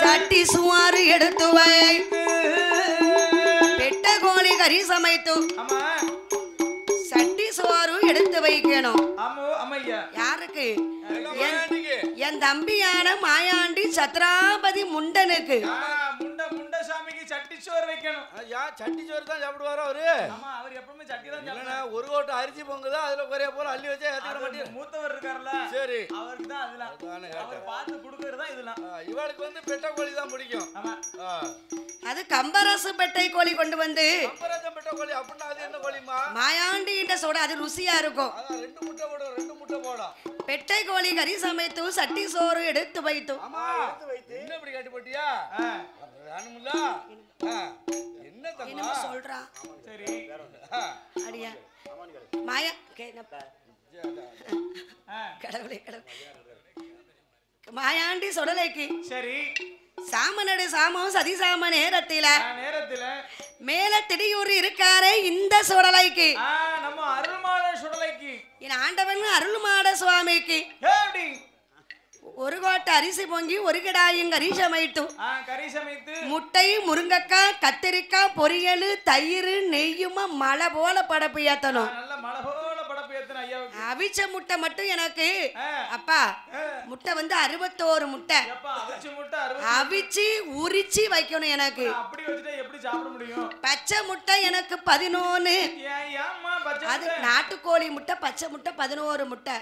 Speaker 1: சட்டி சுமாறு எடுத்து வை பெட்ட கோழி கறி சமைத்து சட்டி சுவாரு எடுத்து வைக்கணும் யாருக்கு என் தம்பியான மாயாண்டி சத்ராபதி முண்டனுக்கு
Speaker 2: சாமிக்கு சட்டி சோறு வைக்கணும்.
Speaker 3: சட்டி சோறு தான் சாப்பிடுவாரோ அவரு?
Speaker 2: அவர் எப்பவுமே சட்டி தான் சாப்பிடுவாரு.
Speaker 3: ஒரு கோட்டை அரிசி பொங்குதா அதுல ஒரே போல அள்ளி வச்சா ஏத்துக்கிற மாட்டேன்.
Speaker 2: மூத்தவர் இருக்கார்ல, சரி, அவருக்கு தான் அதெல்லாம் அவர் பார்த்து கொடுக்கறதா இதெல்லாம்.
Speaker 3: இவளுக்கு வந்து பெட்டை கோழி தான் பிடிக்கும். ஆமா,
Speaker 1: அது கம்பரசு பெட்டை கோழி கொண்டு வந்து.
Speaker 3: கம்பரசு பெட்டை கோழி அப்படின்னா அது என்ன கோழிமா?
Speaker 1: மாயாண்டின்ற சோட அது ருசியா இருக்கும்.
Speaker 3: அதான் ரெண்டு முட்டை போடும்.
Speaker 1: பெட்டை கோழி கறி சமைத்து சட்டி சோறு எடுத்து வைத்து.
Speaker 3: ஆமா, எடுத்து வைத்து. என்ன இப்படி காட்டி போட்டியா? வேணும்ல? என்ன தம்பா
Speaker 1: சொல்றா?
Speaker 2: சரி,
Speaker 1: அடியா மாயா கடவுளே மாயாண்டி சொடலைக்கு
Speaker 2: சரி
Speaker 1: சாமனடு சாமம் சதி சாம நேரத்தில மேல திடியூர் இருக்காரே இந்த சுடலைக்கு
Speaker 2: நம்ம அருள்மாட சுடலைக்கு
Speaker 1: என் ஆண்டவன் அருள்மாட சுவாமிக்கு ஒரு கோட்டை அரிசி பொங்கி ஒரு கிடாயும் கறி சமைத்து முட்டை முருங்கக்காய் கத்திரிக்காய் பொரியல் தயிர் நெய்யுமா மழை போல படப்பு ஏத்தணும். அவிச்ச முட்டை மட்டும் எனக்கு அப்பா முட்டை வந்து 61 முட்டை அவிச்சு உரிச்சு வைக்கணும் எனக்கு. பச்சை முட்டை எனக்கு 11. அது நாட்டுக்கோழி முட்டை பச்சை முட்டை 11 முட்டை.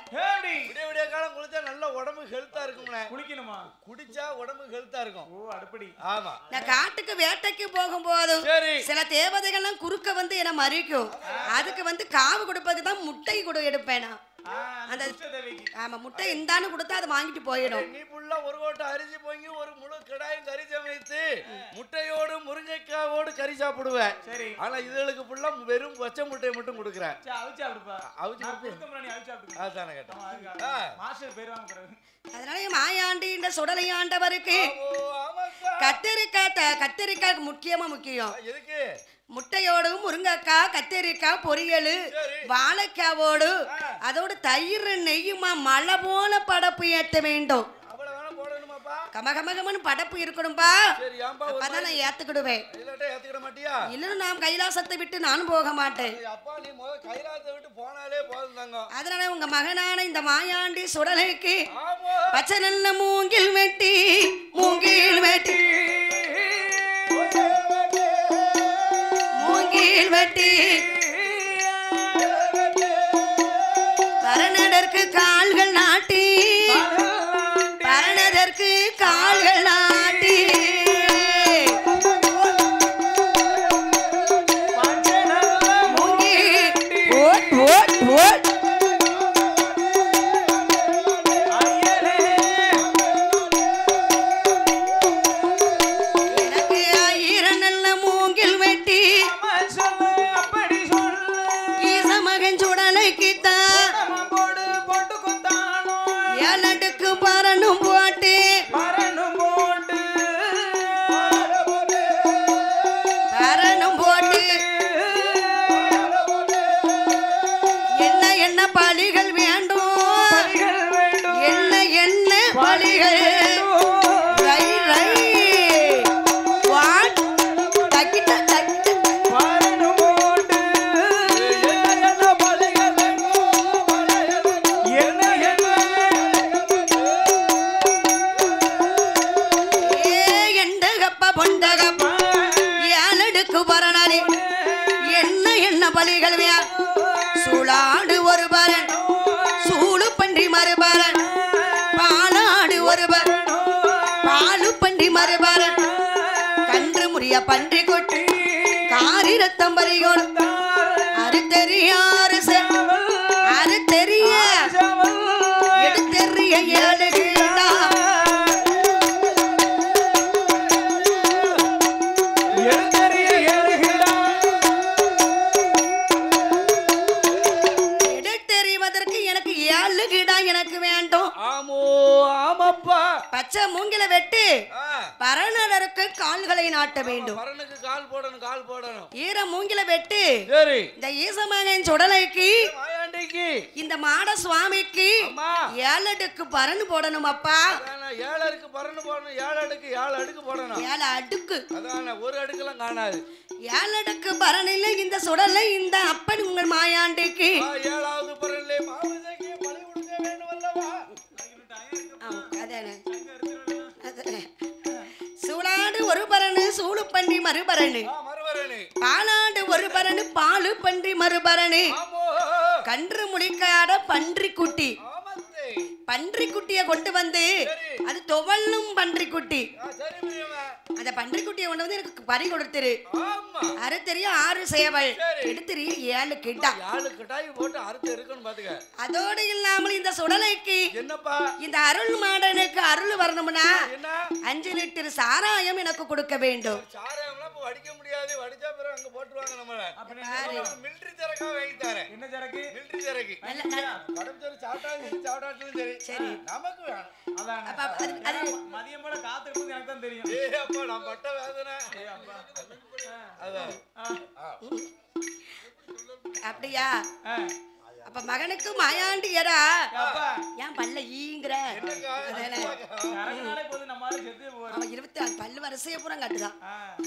Speaker 3: காலம் குளிச்சா நல்ல உடம்பு ஹெல்த்தா இருக்கும்ல. குளிக்கணுமா? குடிச்சா உடம்பு ஹெல்த்தா இருக்கும். ஓ அடுப்படி. ஆமா,
Speaker 1: நான் காட்டுக்கு வேட்டைக்கு போகும்போது சில தேவதைகள்லாம் குறுக்க வந்து என்ன மறிக்கும். அதுக்கு வந்து காவு கொடுப்பதுக்கு தான் முட்டை கூட எடுப்பேன் நான். அந்த ஆமா முட்டை இந்தான்னு கொடுத்தா அதை வாங்கிட்டு போயிடும்.
Speaker 3: நீ புள்ள ஒரு கோட்டை அரிசி பொங்கி ஒரு முழு கடாயும் கறி சமைத்து முட்டையோடு முருங்கைக்காவோடு கறி சாப்பிடுவேன். சரி, ஆனா இதுகளுக்கு புள்ள வெறும் பச்சை முட்டையை மட்டும் கொடுக்குறேன்.
Speaker 1: அதனால மாயாண்டி இந்த சுடலை ஆண்டவருக்கு கத்திரிக்காய் முக்கியமா முக்கியம்.
Speaker 3: எதுக்கு?
Speaker 1: முட்டையோடு முருங்கக்காய் கத்திரிக்காய் பொரியல் வாழைக்காவோடு அதோடு தயிர் நெய்யுமா மழை போல படப்பு ஏற்ற வேண்டும். கமகமகமனு படப்பு இருக்கணும்பா. அப்பதான் நான் ஏத்துக்கிடுவேன். இல்லன்னு நான் கைலாசத்தை விட்டு நானும் போக மாட்டேன். அதனால உங்க மகனான இந்த மாயாண்டி சுடலைக்கு பச்சை நல்ல மூங்கில் வெட்டி மூங்கில் வெட்டி பரணதற்கு கால்கள் நாட்டி பரணதற்கு கால்கள் நாட்டி சூளாடு ஒரு பரன் சூழு பன்றி மறுபரன் பாலாடு ஒரு பரன் பாலு பன்றி மறுபரன் கன்று முறிய பன்றி கொட்டு காரி ரத்தம் பறிகோடு அது தெரியாறு அது தெரிய எடுத்தெறிய ஏழுகிட்டா எடுத்தெறிவதற்கு எனக்கு 7 கிடா எனக்கு வேண்டும்.
Speaker 3: ஆமோ ஆமாப்பா.
Speaker 1: பச்சை மூங்கில வெட்டு பரணருக்கு கால்களை நாட்ட வேண்டும்.
Speaker 3: பரனுக்கு கால் போடணும், கால் போடணும்.
Speaker 1: ஈர மூங்கில வெட்டு
Speaker 3: சரி.
Speaker 1: இந்த ஈசமகன் சுடலைக்கு
Speaker 3: மாயாண்டிக்கு
Speaker 1: இந்த மாட சுவாமிக்கு 7 அடுக்கு பரணு போடணும் அப்பா.
Speaker 3: 7 அடுக்கு பரணு போடணும். 7 அடுக்கு போடணும்.
Speaker 1: 7 அடுக்கு.
Speaker 3: அதான ஒரு அடுக்குலாம் காணாது.
Speaker 1: 7 அடுக்கு பரணில இந்த சுடலை இந்த அப்பன் உங்கள் மாயாண்டிக்கு
Speaker 3: 7வது பரணிலே மாமசைக்கு பலி கொடுக்க வேண்டும் அல்லவா?
Speaker 1: அதானே சூளாடு ஒரு பரணு சூடு பண்ணி மறுபரணு பாலாடு ஒரு பரணு பாலு பன்றி மறுபரணு கன்று முழிக்காட பன்றி குட்டி பன்றி குட்டியை கொண்டு வந்து அது துவள்ளும் பன்றி குட்டி அந்த பன்றி குட்டியை கொண்டு வந்து எனக்கு பறி கொடுத்துரு. அறு தெரியும் 6 சேவல் எடுத்துரு 7 கிட்டா
Speaker 3: 7 கிட்டாய் போட்டு அறுத்து இருக்கணும் பாத்துக்க.
Speaker 1: அதோடு இல்லாமல் இந்த சுடலைக்கு
Speaker 3: என்னப்பா
Speaker 1: இந்த அருள் மாடனுக்கு அருள் வரணும்னா 5 லிட்டர் சாராயம் எனக்கு கொடுக்க வேண்டும்.
Speaker 3: சாராயம்லாம் இப்ப வடிக்க முடியாது. வடிச்சா பிறகு அங்க போட்டுருவாங்க நம்மள. மிலிட்டரி சரக்கா வாங்கி தரேன். என்ன சரக்கு? மிலிட்டரி சரக்கு. கடம்பச்சோறு சாப்பிட்டாலும் சரி நமக்கு வேணும்.
Speaker 2: அதான் மதியம் போல காத்து இருக்குது எனக்கு தான் தெரியும்.
Speaker 3: ஏய் அப்பா நான் பட்ட வேதனை.
Speaker 1: அப்படியா? அப்ப மகனுக்கு மாயாண்டி எடா ஏன் பல்ல ஈங்கிற அவன் 24 பல்லு வரிசைய பூரா கட்டுதான்.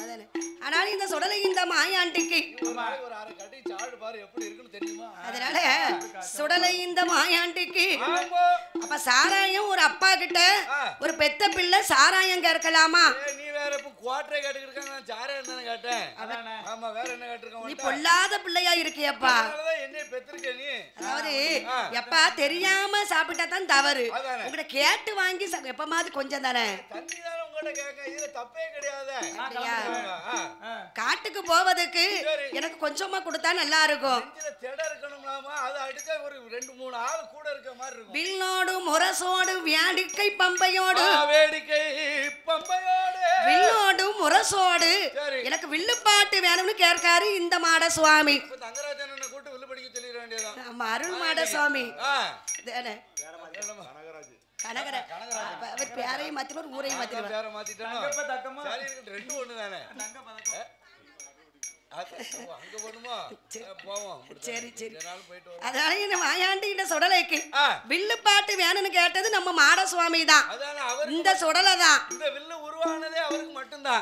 Speaker 1: அதானே ஆனாலும் இந்த சுடலை இந்த மாயாண்டிக்கு அதனால சுடலை இந்த மாயாண்டிக்கு அப்ப சாராயம் ஒரு அப்பா கிட்ட ஒரு பெத்த பிள்ளை சாராயம் கேட்கலாமா?
Speaker 3: நீ வேற குவாட்டரை கேட்டுக்கிட்டு சாராயம் தானே கேட்டேன். ஆமா வேற என்ன கேட்டிருக்க?
Speaker 1: நீ பொல்லாத பிள்ளையா இருக்கியப்பா.
Speaker 3: என்ன பெத்திருக்க நீ?
Speaker 1: அதாவது எப்பா தெரியாம சாப்பிட்டா தான் தவறு. உங்ககிட்ட கேட்டு வாங்கி எப்பமாவது கொஞ்சம் தானே.
Speaker 3: தப்பே கிடையாது.
Speaker 1: காட்டுக்கு போவதுக்கு எனக்கு கொஞ்சமா கொடுத்தா நல்லா இருக்கும். வில்லோடு முரசோடு வேடிக்கை பம்பையோடு வில்லோடு முரசோடு எனக்கு வில்லுப்பாட்டு வேணும்னு கேட்காரு இந்த மாட சுவாமி. அருள் மாட சுவாமி கனகர பேரையும் மாத்தினோர் ஊரையும் சரி சரி. அதனால இந்த மாயாண்டி இந்த சுடலைக்கு வில்லுப்பாட்டு வேணும்னு கேட்டது நம்ம மாட சுவாமி தான். இந்த சுடலை தான்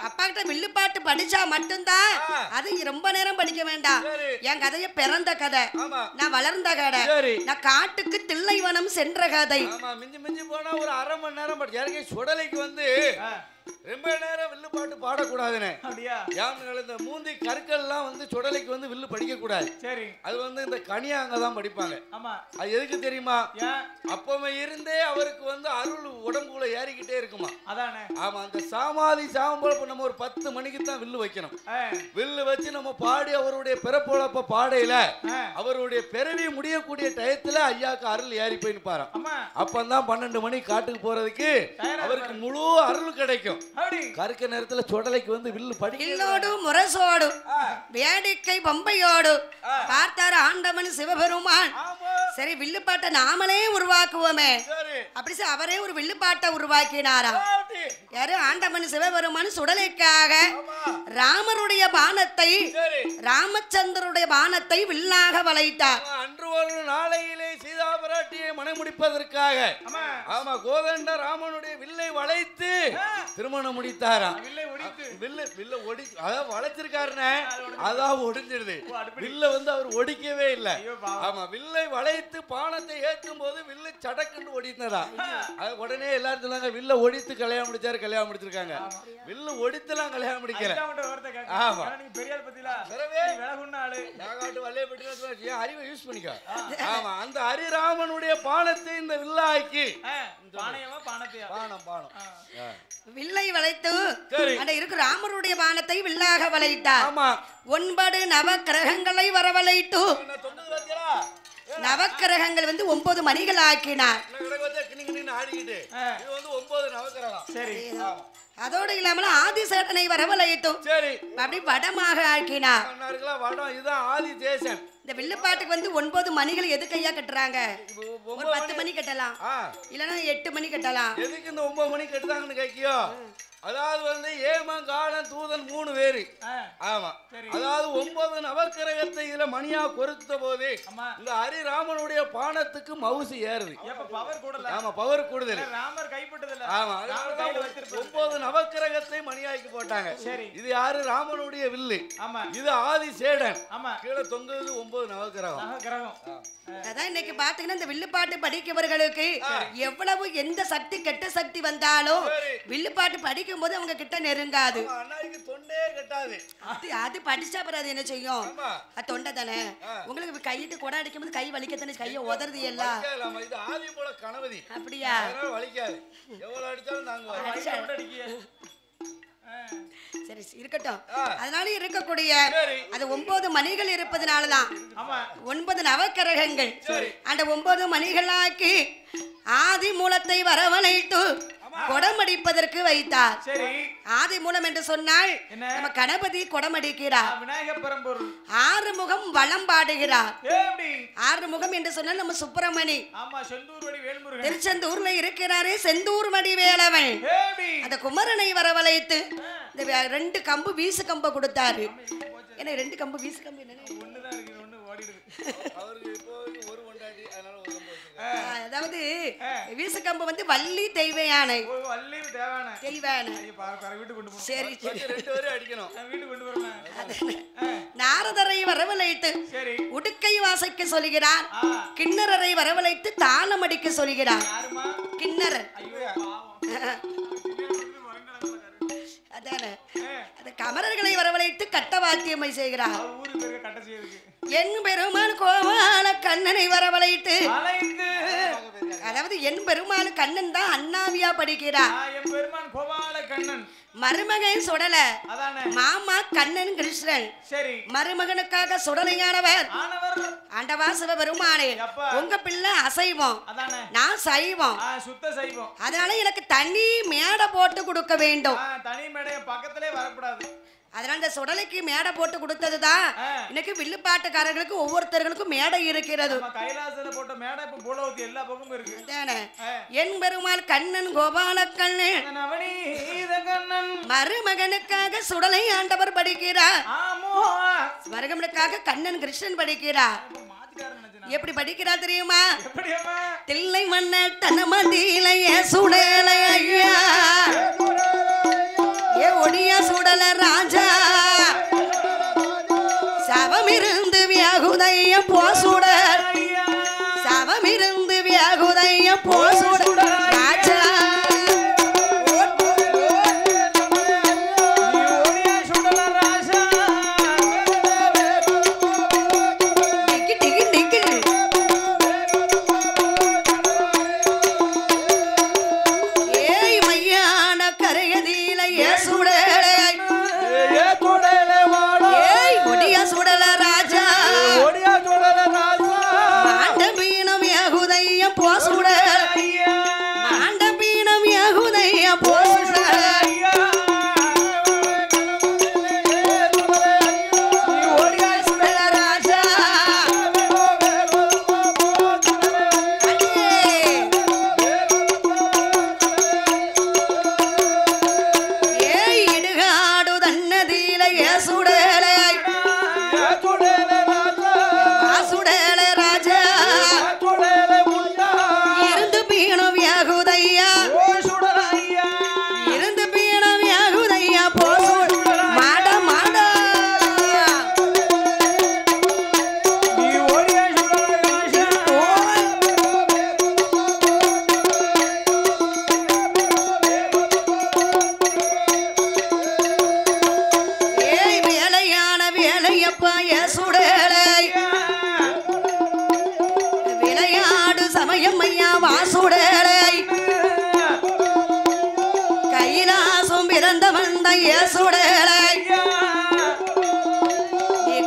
Speaker 1: அப்பா கிட்ட வில்லுப்பாட்டு படிச்சா மட்டும்தான். அது ரொம்ப நேரம் படிக்க வேண்டாம். என் கதைய பிறந்த கதை, நான் வளர்ந்த கதை, நான் காட்டுக்கு தில்லைவனம் சென்ற கதை.
Speaker 3: மிஞ்சி மிஞ்சி போனா ஒரு 1/2 மணி நேரம் சுடலைக்கு வந்து ரொம்ப நேரம் வில்லு பாட்டு பாடக்கூடாதுன்னு. அப்படியா? இந்த மூந்தி கற்கள்லாம் வந்து சுடலைக்கு வந்து வில்லு படிக்க கூடாது. சரி. அது வந்து இந்த கனியாங்க தான் படிப்பாங்க. ஆமா. அது எதுக்கு தெரியுமா? அப்பவே இருந்தே அவருக்கு வந்து அருள் உடம்புக்குள்ள ஏறிக்கிட்டே இருக்குமா. அதானே. ஆமா. அந்த சாமாதி சாம்பல் நம்ம ஒரு 10 மணிக்கு தான் வில்லு வைக்கணும். வில்லு வச்சு நம்ம பாடி அவருடைய பிறப்போலப்ப பாடையில அவருடைய பிறவி முடியக்கூடிய டயத்துல ஐயாக்கு அருள் ஏறி போய் நிப்பாராம். அப்பந்தான் 12 மணி காட்டுக்கு போறதுக்கு அவருக்கு முழு அருள் கிடைக்கும். கருக்க நேரத்துல சுடலைக்கு வந்து வில்லு
Speaker 1: படிக்கோடு முரசோடு வேடிக்கை பம்பையோடு பார்த்தாரு ஆண்டவன் சிவபெருமான். சரி வில்லுப்பாட்டை நாமளே உருவாக்குவோமே அப்படி அவரே ஒரு வில்லுப்பாட்டை உருவாக்கினாரா. யாரு? ஆண்டவன் சிவபெருமான் சுடலைக்காக ராமருடைய பானத்தை ராமச்சந்திரனுடைய பானத்தை வில்லாக வளைத்தார்.
Speaker 3: அன்று ஒரு நாளையிலே சீதா பிராட்டியை மணமுடிப்பதற்காக ஆமா கோதண்ட ராமனுடைய வில்லை வளைத்து திருமணம் முடித்தாராம். வில்ல ஒடி அதான் வளைச்சிருக்காருன்னு அதான் ஒடிஞ்சிருது. வில்ல வந்து அவர் ஒடிக்கவே இல்லை. ஆமா வில்லை வளைத்து பானத்தை ஏற்றும் போது வில்லு சடக்குன்னு ஒடித்ததா. அது உடனே எல்லாரும் சொன்னாங்க வில்ல ஒடித்து கல்யாணம் முடிச்சாரு, கல்யாணம் முடிச்சிருக்காங்க. வில்லு ஒடித்துலாம் கல்யாணம் முடிக்கல. ஆமா அறிவை யூஸ் பண்ணிக்க. ஆமா அந்த ஹரிராமனுடைய பானத்தை இந்த வில்லாக்கி
Speaker 1: வில்லை வளைத்து அந்த இருக்கு ராமருடைய பானத்தை வில்லாக வளைத்தார். 9 நவக்கிரகங்களை வரவழைத்து நவக்கிரகங்கள் வந்து 9 மணிகள் ஆக்கினார். அதோடு இல்லாமல் ஆதிசேடனை வரவழைத்து அப்படி வடமாக ஆக்கினார்.
Speaker 3: வடம் இதுதான் ஆதி தேசன்.
Speaker 1: இந்த வில்லுப்பாட்டுக்கு வந்து 9 மணிகள் எதுக்கு ஐயா கட்டுறாங்க? ஒரு 10 மணி கட்டலாம், இல்லைன்னா 8 மணி கட்டலாம்.
Speaker 3: எதுக்கு இந்த 9 மணி கட்டுறாங்கன்னு கேட்கியோ? அதாவது வந்து ஏமன் காலன் தூதன் 3 பேரு. ஆமா, அதாவது 9 நவக்கிரகத்தை இதுல மணியா கொறுத்த போது இந்த ஹரிராமனுடைய பானத்துக்கு மவுசு ஏறுது. ஆமா, பவர் கூடுதல். ஆமா, 9 நவக்கிரகத்தை மணியாக்கி போட்டாங்க. இது யாரு? ராமனுடைய வில்லு. இது ஆதி சேடன். கீழே தொங்குது 9 நவக்கிரகம்.
Speaker 1: அதான் இன்னைக்கு பாத்தீங்கன்னா இந்த வில்லுப்பாட்டு படிக்கிறவர்களுக்கு எவ்வளவு எந்த சக்தி கெட்ட சக்தி வந்தாலும் வில்லுப்பாட்டு படிக்கும் போது அவங்க கிட்ட நெருங்காது. அது படிச்சா பிறகு என்ன செய்யும்? தொண்டை தானே. உங்களுக்கு கையிட்டு கொடை அடிக்கும் போது கை வலிக்கத்தானே, கையை உதறது எல்லாம். அப்படியா? சரி இருக்கட்டும். அதனால இருக்கக்கூடிய அது 9 மணிகள் இருப்பதனாலதான் 9 நவக்கிரகங்கள். அந்த 9 மணிகளாக்கி ஆதி மூலத்தை வரவழைத்து கொடமடிப்பதற்கு வைத்தார். ஆதி மூலம் என்று சொன்னால் நம்ம கணபதி கொடமடிக்கிறார். 6 முகம் வலம் பாடுகிறார். 6 முகம் என்று சொன்னால் நம்ம சுப்பிரமணி. திருச்செந்தூர்ல இருக்கிறாரே செந்தூர் வடி வேலவன். அந்த குமரனை வரவழைத்து இந்த 2 கம்பு வீசு கம்பை கொடுத்தாரு. ஏன்னா 2 கம்பு வீசு கம்பு என்ன? அதாவது வீசுக்கம்பு வந்து வள்ளி தெய்வ யானை. சரி நாரதரை வரவழைத்து உடுக்கை வாசைக்கு சொல்கிறார். கிண்ணறரை வரவழைத்து தாளம் அடிக்க சொல்கிறார். கிண்ணறர் கமரர்களை வரவழைத்து கட்ட வாத்தியமை செய்கிறார். என் பெருமாள் கோபால கண்ணனை வரவழைத்து, அதாவது என் பெருமாள் கண்ணன் தான் அண்ணாவியா படிக்கிறார். மருமகன் சுடல, மாமா கண்ணன் கிருஷ்ணன். மருமகனுக்காக சுடலையானவர் ஆண்டவா சிவபெருமானே. உங்க பிள்ளை அசைவம், நான் சைவம். அதனால எனக்கு தனி மேடை போட்டு கொடுக்க வேண்டும்.
Speaker 2: தனி மேடை பக்கத்திலே வரக்கூடாது.
Speaker 1: அதனால இந்த சுடலைக்கு மேடை போட்டு கொடுத்ததுதான் இன்னைக்கு வில்லுப்பாட்டுக்காரர்களுக்கு ஒவ்வொருத்தர்களுக்கும் மேடை இருக்கிறது.
Speaker 2: கைலாசத்துல போட்ட மேடை இப்ப பூலோகத்துல எல்லா பக்கமும் இருக்கு.
Speaker 1: என் பெருமாள் கண்ணன் கோபால கண்ணன் மருமகனுக்காக சுடலை ஆண்டவர் படிக்கிறார். மருமகனுக்காக கண்ணன் கிருஷ்ணன் படிக்கிறார். எப்படி படிக்கிறார் தெரியுமா? தில்லை மன்ன தனமதியிலைய சுடலை ஐயா, ஏ ஒடியா சுடல ராஜா, சவமிருந்து வியாகுதைய போசுட, சவமிருந்து வியாகுதைய போசுட ராஜா.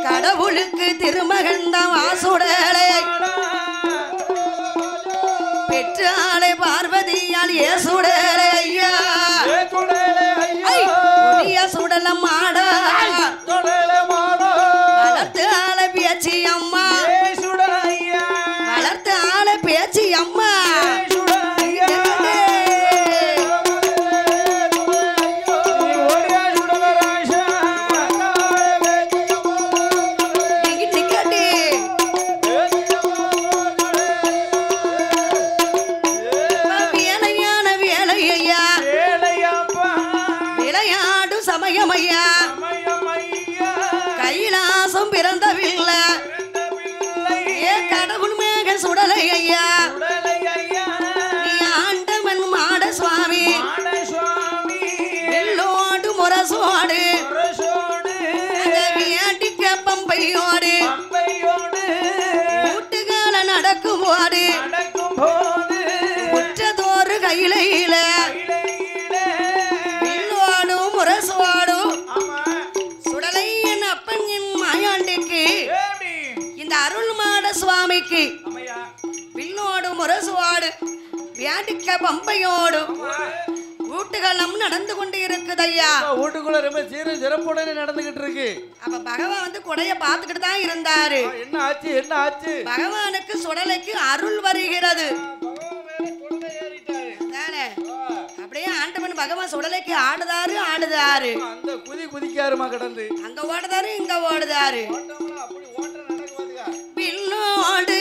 Speaker 1: கடவுளுக்கு திருமகன் தான் வாசுடலை பெற்றாளை பார்வதியால் ஏசுடலை ஐயா, சுடல மாட வளர்த்து ஆள பேச்சி அம்மா விளையாட்டுக்க பம்பையோடு வீட்டுகளும் நடந்து கொண்டு இருக்குது ஐயா.
Speaker 2: வீட்டுக்குள்ள ரொம்ப சீரும் சிறப்புடனே நடந்துகிட்டு இருக்கு.
Speaker 1: அப்ப பகவான் வந்து கொடைய பார்த்துக்கிட்டு தான் இருந்தாரு.
Speaker 2: என்ன ஆச்சு என்ன ஆச்சு?
Speaker 1: பகவானுக்கு சுடலைக்கு அருள் வருகிறது. அப்படியே ஆண்டவன் பகவான் சுடலைக்கு ஆடுதாரு ஆடுதாரு.
Speaker 3: அந்த குதிக்காருமா கடந்து
Speaker 1: அங்க ஓடுதாரு இங்க ஓடுதாரு. பின்னோடு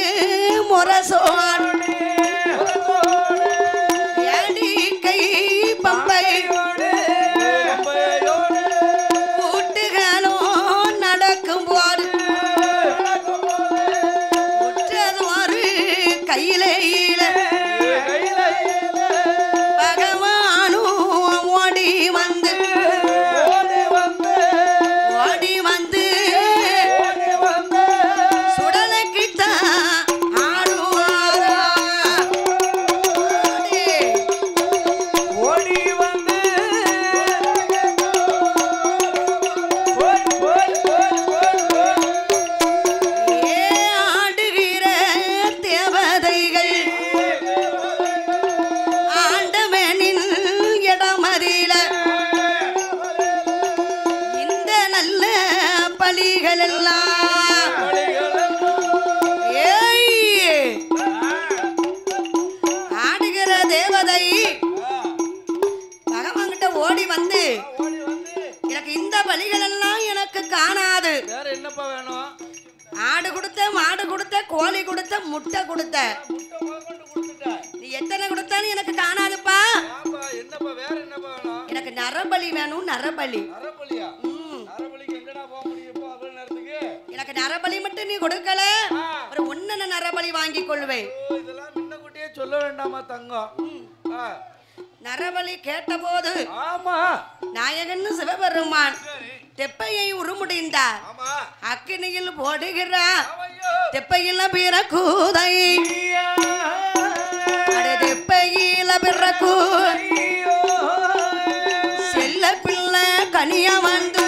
Speaker 1: முரசோடு கை பம்பையோடு கூட்டுகளோ நடக்கும் போது உற்றதோரு கையில பகவானும் ஓடி வந்து சுடலைக்குத்தான் ஆடுவாரா. ஆடுகிற தேவதைகள் ஆண்டவனின் இடமறில இந்த நல்ல பலிகள் எல்லாம் ஆடுகிற தேவதை பகவான் கிட்ட ஓடி வந்து எனக்கு இந்த பலிகள் எல்லாம் எனக்கு காணாது.
Speaker 3: வேற என்னப்பா வேணும்?
Speaker 1: ஆடு கொடுத்த மாடு கொடுத்த கோழி கொடுத்த முட்டை கொடுத்த நீ எத்தனை கொடுத்தாலும் எனக்கு காணாதுப்பா.
Speaker 3: என்னப்பா வேற என்னப்பா வேணும்?
Speaker 1: எனக்கு நரபலி வேணும். நரபலி
Speaker 3: நரபலியா? நரபலிக்கு எங்கடா போக முடியும் இப்போ அவ்வளவு நேரத்துக்கு?
Speaker 1: எனக்கு நரபலி மட்டும் நீ கொடுக்கல ஒரு ஒன்னு நரபலி வாங்கி கொள்வேன்.
Speaker 3: இதெல்லாம் முன்னக்கூட்டியே சொல்ல வேண்டாமா தங்கம்?
Speaker 1: நரபலி கேட்டபோது
Speaker 3: ஆமா
Speaker 1: நாயகன் சிவபெருமான் தெப்பையை உருமுடிந்தார். அக்கினியில் போடுகிறார் தெப்பையில பிறக்கூதை தெப்பையில பிறக்கூ செல்ல பிள்ளை கனிய வந்து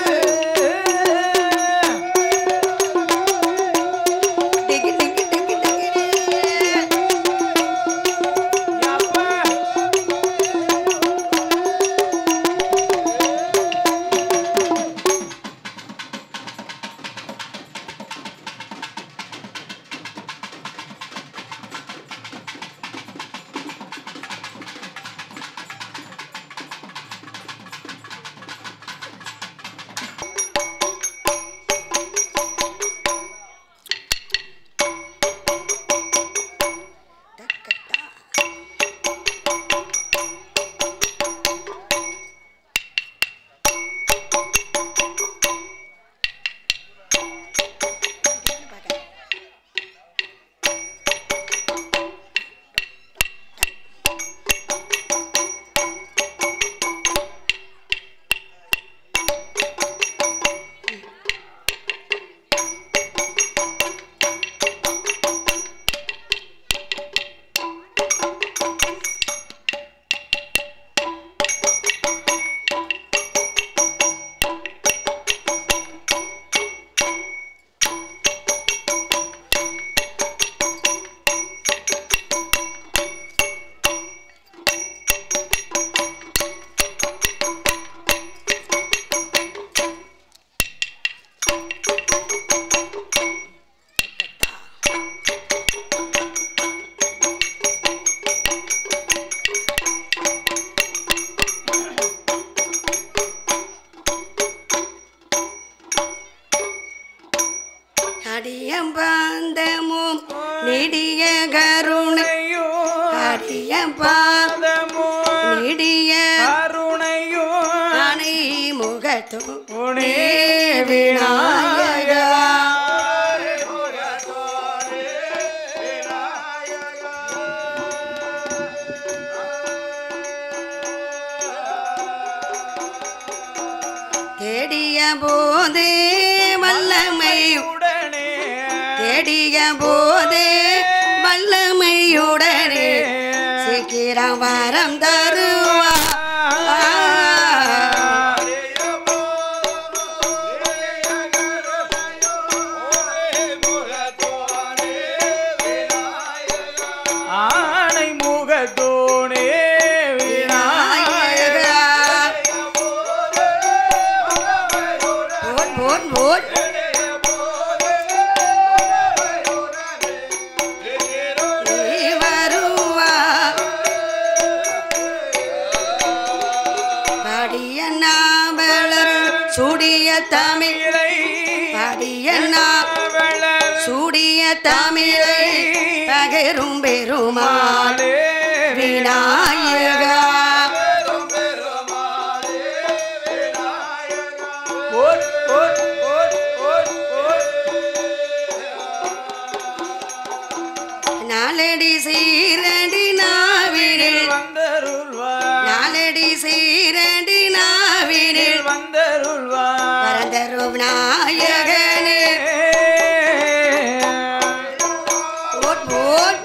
Speaker 1: அடியம்பாந்தமும் நெடிய கருணையோ அடியம்பாந்தமும் நெடிய கருணையோ அணை முகத்தோனே விநாயகா தேடிய போதே வல்லமையுடனே தேடிய போதே வல்லமையுடனே சீக்கிரம் வரம் தருவா ஆனை முகத்தோ தமிழை படியண்ணா சூடிய தமிழை பகரும் பெருமாளே விநாயகா நாலடி சீரடி நாவினில் நாலடி சீரடி நாவினில் பரந்தரும் நாயகனே ஓட் ஓட்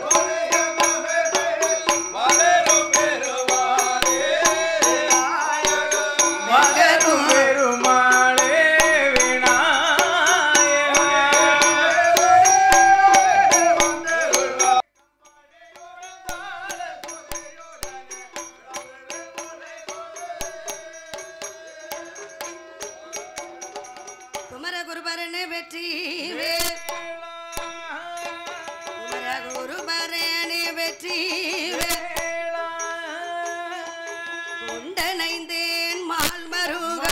Speaker 1: பகரும் குமரகுருபரனே வெற்றி குமரகுருபரனே வெற்றி கொண்டனைந்தேன் மால் மருக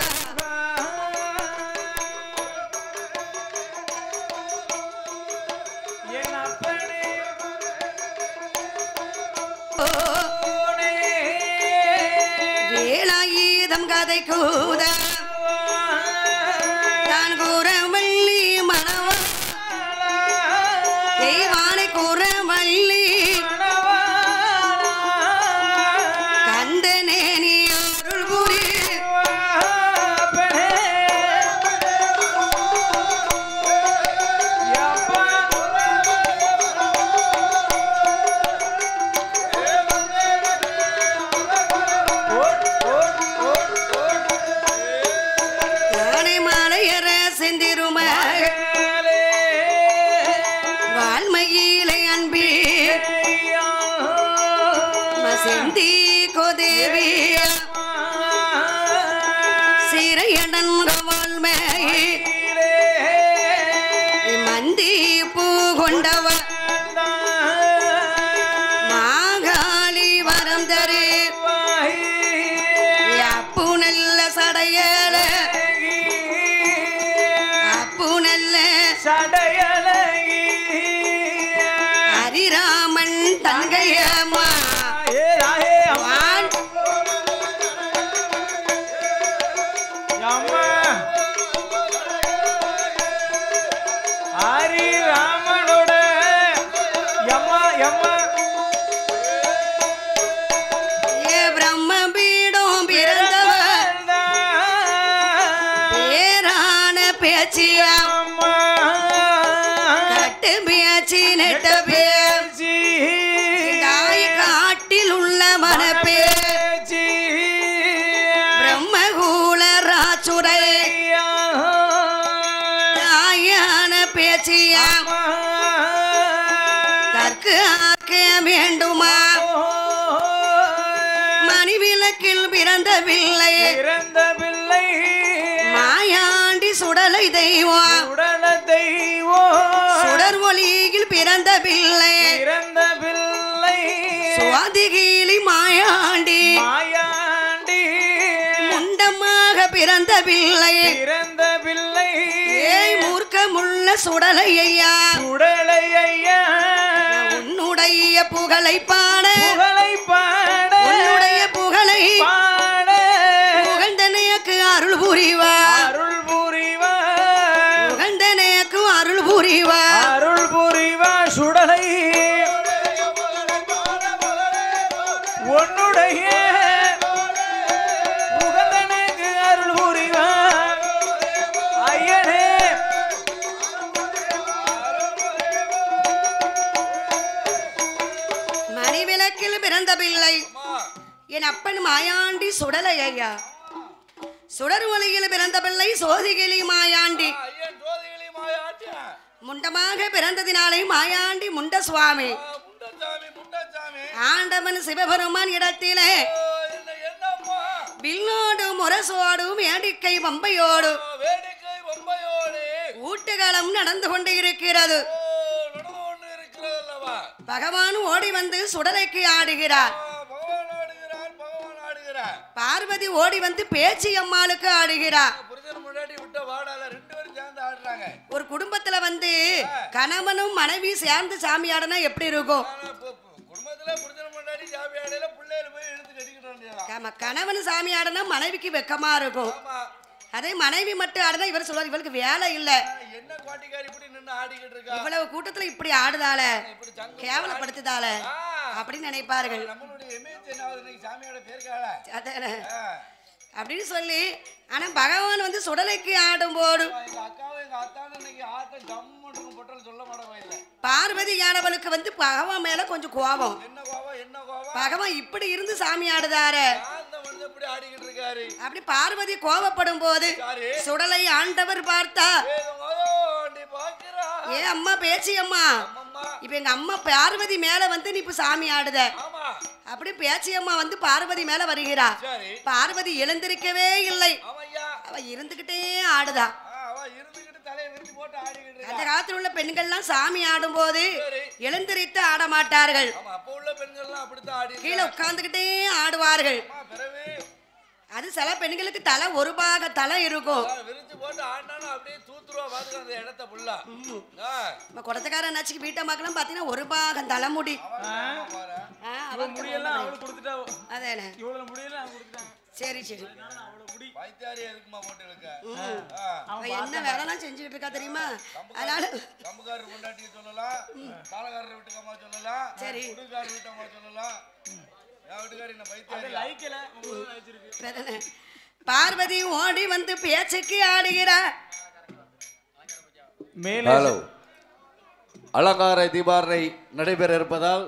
Speaker 1: வேலாயுதம் கதை கூத தான் கூறவள்ளி மணவ தெய்வானை கூறவள்ளி கந்தனே நீ அருள் புரி தானே மலையர செந்திரும வால்மையிலை அன்பி மசிந்தி கோதேவி சிறையடன் வாழ்மை மந்தி பூ கொண்டவ மாகாளி வரம் தரே அப்பு நல்ல சடையல அப்பு நல்ல ஹரிராமன் தங்கையம்மா வான்
Speaker 2: ராமனோட யம்மா யம்மா
Speaker 1: ஏ பிரம்ம பீடம் பிறந்தவ பேரான பேச்சியா கட்டு பேச்சி நெட்ட பேச்சி தாய் காட்டில் உள்ள மனப்பே பிரம்மகூல ராச்சுரை தாயான பேச்சியா தற்கு ஆக்க வேண்டுமா மணிவிளக்கில் பிறந்த பிள்ளை மாயாண்டி சுடலை தெய்வம் சுடர் ஒளியில் பிறந்த பிள்ளை சுவாதிகிலி மாயாண்டி முண்டமாக பிறந்த பிள்ளை ஏய் மூர்க்கமுள்ள சுடலை ஐயா உன்னுடைய புகழை பாட உன்னுடைய புகழை புகழ்ந்தனையக்கு அருள் புரிவா புகழ்ந்தனையக்கு அருள் புரிவா
Speaker 2: சுடலை உன்னுடைய புகழனுக்கு அருள் புரிவார் ஐயனே
Speaker 1: மணிவிளக்கில் பிறந்த பிள்ளை என் அப்பன் மாயாண்டி சுடலை ஐயா சுடர் ஒளியில் பிறந்த பிள்ளை சோதிகிளி மாயாண்டி முண்டமாக பிறந்ததினாலே மாயாண்டி முண்ட சுவாமி ஆண்டவன் சிவபெருமான் இடத்திலே வில்லோடு முரசோடு வேடிக்கை பம்பையோடு ஊட்டுகளம் நடந்து கொண்டு இருக்கிறது. பகவான் ஓடி வந்து சுடலைக்கு ஆடுகிறார். பார்வதி ஓடி வந்து பேச்சி அம்மாளுக்கு ஆடுகிறா.
Speaker 3: புருஷன் முன்னாடி விட்ட வாடால ரெண்டு பேரும் சேர்ந்து ஆடுறாங்க.
Speaker 1: ஒரு குடும்பத்துல வந்து கணவனும் மனைவி சேர்ந்து சாமி ஆடினா எப்படி இருக்கும்?
Speaker 3: குடும்பத்துல புருஷன் முன்னாடி சாமி ஆடையில பிள்ளைகள் போய் இழுத்து கட்டிக்கிட்டு வந்தியா?
Speaker 1: கணவன் சாமி ஆடினா மனைவிக்கு வெக்கமா இருக்கும். அதே மனைவி மட்டும் ஆடுனா இவர் சொல்றாரு இவளுக்கு வேலை இல்ல.
Speaker 3: என்ன கோட்டிக்காரி இப்படி நின்னு ஆடிக்கிட்டு இருக்கா?
Speaker 1: இவ்வளவு கூட்டத்துல இப்படி ஆடுதால கேவலப்படுத்துதால அப்படின்னு நினைப்பார்கள்.
Speaker 3: நம்மளுடைய இமேஜ் என்ன ஆகுது? இன்னைக்கு சாமியோட பேருக்கால
Speaker 1: அதானே அப்படின்னு சொல்லி. ஆனா பகவான் வந்து சுடலைக்கு ஆடும் போது
Speaker 3: எங்க அக்காவும் எங்க அத்தாவும் இன்னைக்கு ஆட்டம் ஜம்முன்னு பொட்டல் சொல்ல மாட்டோம். இல்ல
Speaker 1: பார்வதி யானவளுக்கு வந்து பகவான் மேல கொஞ்சம் கோபம்.
Speaker 3: என்ன கோவம் என்ன கோவம்?
Speaker 1: பகவான் இப்படி இருந்து சாமி ஆடுதாரு
Speaker 3: இப்படி ஆடிக்கிட்டு இருக்காரு.
Speaker 1: அப்படி பார்வதி கோபப்படும் போது சுடலை ஆண்டவர் பார்த்தா ஏ அம்மா பேச்சி அம்மா இப்ப எங்க அம்மா பார்வதி மேல வந்து நீ இப்ப சாமி ஆடுத. அப்படி பேச்சி அம்மா வந்து பார்வதி மேல வருகிறா. பார்வதி எழுந்திருக்கவே இல்லை. அவ இருந்துகிட்டே ஆடுதா. அந்த காலத்தில் உள்ள பெண்கள்லாம் சாமி ஆடும் போது எழுந்திரித்து ஆட மாட்டார்கள். கீழே உட்கார்ந்துகிட்டே ஆடுவார்கள். அது சில பெண்களுக்கு தலை ஒரு பாக தலை இருக்கும். குடத்துக்கார நச்சுக்கு வீட்டை மக்களும் பாத்தீங்கன்னா ஒரு பாகம் தலைமுடி. அதானே சரி சரி என்ன வேலைலாம் செஞ்சுக்கிட்டு இருக்கா தெரியுமா? அதனால சரி பார்வதி ஓடி வந்து பேச்சுக்கு ஆடுகிறார்.
Speaker 4: ஹலோ, அலங்கார தீபாரணை நடைபெற இருப்பதால்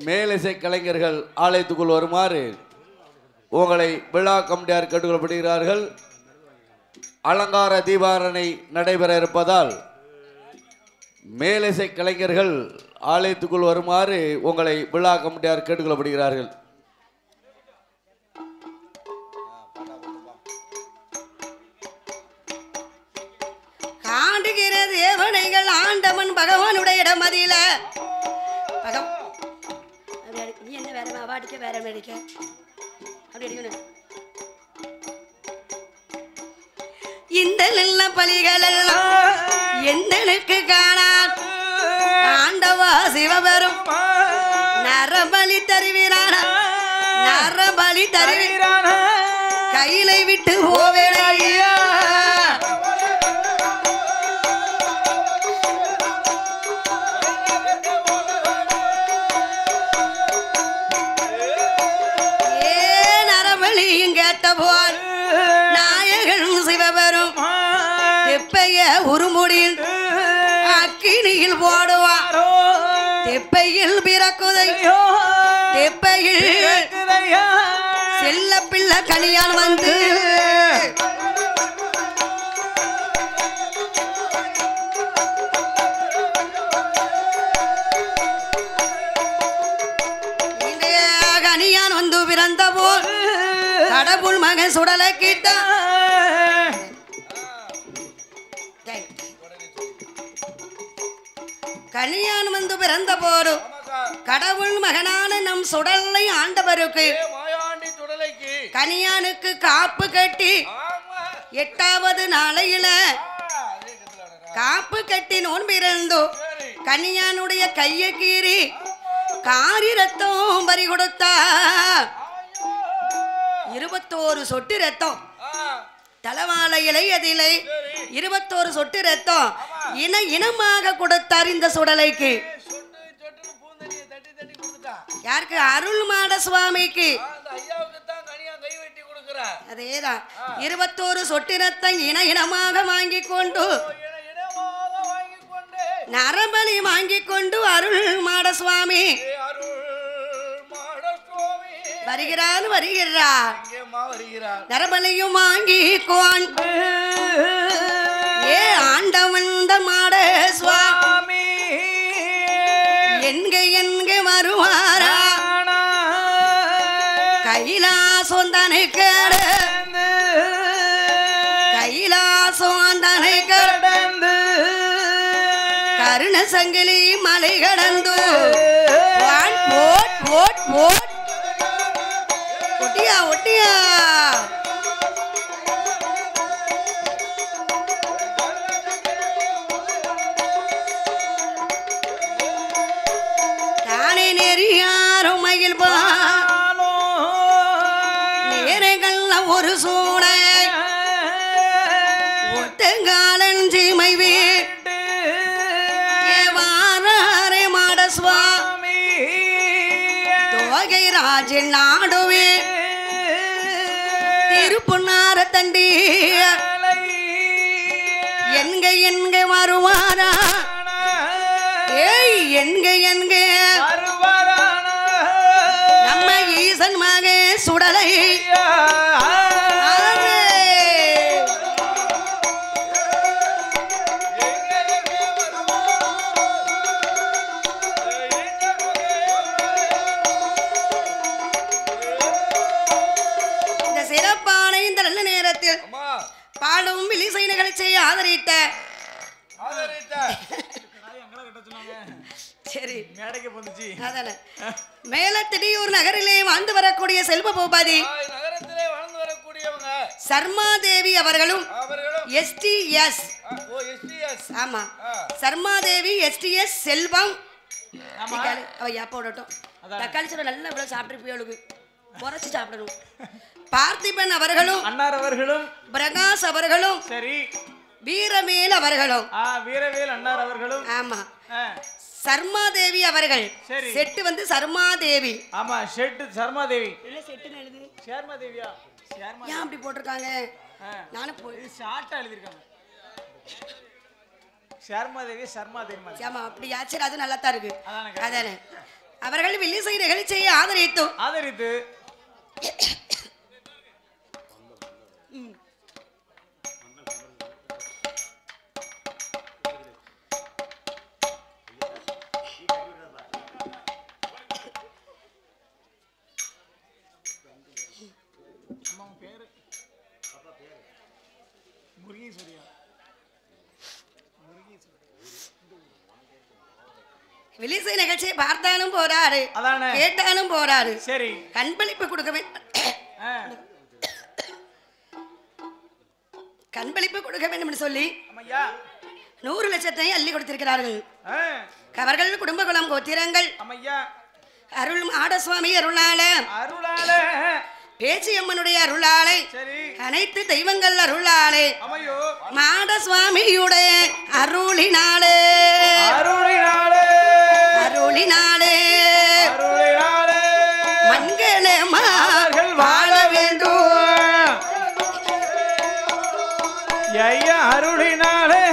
Speaker 4: மேலிசை கலைஞர்கள் ஆலயத்துக்குள் வருமாறு உங்களை விழா கமிட்டியார் கேட்டுக்கொள்ளப்படுகிறார்கள். அலங்கார தீபாரணை நடைபெற இருப்பதால் மேலிசை கலைஞர்கள் ஆலயத்துக்குள் வருமாறு உங்களை விழா கமிட்டியார் கேட்டுக்கொள்ளப்படுகிறார்கள்.
Speaker 1: காண்டுகிற தேவனைகள் ஆண்டவன் பகவானுடைய இடமதியில நீ என்ன வேற வாடிக்க வேற மேடிக்க அப்படி அடிக்கணும். இந்த நல்ல பலிகள் எல்லாம் எந்தனுக்கு காணான் ஆண்டவா சிவபெரும் நரபலி தருவீரான நரபலி தருவீரான கையிலை விட்டு போவேடையா. போல் நாயகன் சிவபெரும் தெப்பைய உருமுடியில் அக்கினியில் போடுவார். தெப்பையில் பிறக்குதையோ தெப்பையில் செல்ல பிள்ளை கனியான் வந்து கனியான் வந்து பிறந்த போல் கடவுள் மகன் சுடலை கிட்ட கல்யாண் வந்து பிறந்த போது கடவுள் மகனான நம் சுடலை ஆண்டவருக்கு கனியானுக்கு காப்பு கட்டி 8வது நாளையில காப்பு கட்டி நோன்பிருந்தோ கனியானுடைய கையை கீறி காரி ரத்தம் பறி கொடுத்தா. 21 சொட்டு ரத்தம் தலவாழை இலையதிலை 21 சொட்டு ரத்தம் இனமாக கொடுத்தார் இந்த சுடலைக்கு. யாருக்கு? அருள் மாட சுவாமிக்கு. அதேதான் 21 சொட்டு ரத்தம் இனமாக வாங்கி கொண்டு நரபலி வாங்கி கொண்டு அருள் மாட சுவாமி வருகிறார் வருகிறார். நரபலியும் வாங்கி கொண்டு ஏ ஆண்டவன் மாட சுவாமி என்க என்க வருவாரா கைலாசம் தனை கடந்து கைலாசம் தனை கடந்து கருண சங்கிலி மலை கடந்து ஐயா தானே நெறியாரும் மயில் நேரங்கள்ல ஒரு சூடை ஒட்டுங்காலன் சீமை வீட்டு வாரே மாட சுவாமி தோகை ராஜில் நாடுவே திருப்புன்னார தண்டி என்க என்க வருவாரா ஏய் என்க என்க நம்ம ஈசன் மகே சுடலை இந்த சிறப்பான இந்த நல்ல நேரத்தில் பாடும் விழிசை நிகழ்ச்சியை ஆதரித்த சரி
Speaker 2: மேடைக்கு வந்துச்சு
Speaker 1: அதானே மேலத்திடியூர் நகரிலே வாழ்ந்து வரக்கூடிய செல்வ பூபாதி
Speaker 3: நகரத்திலே வாழ்ந்து வரக்கூடியவங்க
Speaker 1: சர்மா தேவி அவர்களும் எஸ்டிஎஸ் ஆமா சர்மா தேவி எஸ்டிஎஸ் செல்வம் அவ யாப்ப விடட்டும் தக்காளி சோறு நல்லா இவ்வளவு சாப்பிட்டு குறைச்சு சாப்பிடணும் பார்த்திபன் அவர்களும்
Speaker 2: அன்னார் அவர்களும்
Speaker 1: பிரகாஷ் அவர்களும்
Speaker 2: சரி
Speaker 1: வீரவேல் அவர்களும்
Speaker 2: வீரவேல் அன்னார் அவர்களும்
Speaker 1: ஆமா சர்மா தேவி அவர்கள் செட்டு வந்து சர்மா தேவி
Speaker 2: ஆமா செட்டு சர்மா தேவி
Speaker 1: என்ன செட்டுன்னு எழுது
Speaker 2: ஷர்மா தேவியா
Speaker 1: ஏன் அப்படி போட்டிருக்காங்க நானே போய்
Speaker 2: ஷார்ட்டா எழுதிருக்காங்க ஷர்மா தேவி சர்மா தேவி
Speaker 1: ஆமா அப்படி சரி அது நல்லா தான் இருக்கு அதானே அவர்கள் வில்லிசை நிகழ்ச்சியை ஆதரித்து வில்லிசை நிகழ்ச்சியை பார்த்தாலும் போறாரு கேட்டாலும் போறாரு
Speaker 2: சரி
Speaker 1: கண்பளிப்பு கொடுக்க கண்பளிப்பு கொடுக்க வேண்டும் சொல்லி 100 லட்சத்தை அள்ளி கொடுத்திருக்கிறார்கள் அவர்கள் குடும்ப குலம் கோத்திரங்கள் அருள் மாடசுவாமி அருளால பேச்சியம்மனுடைய அருளாலை அனைத்து தெய்வங்கள் அருளாலே மாடசுவாமியுடைய அருளினாலே மண்களமார்கள் வாழ வேண்டும்
Speaker 2: ஐயா அருளினாலே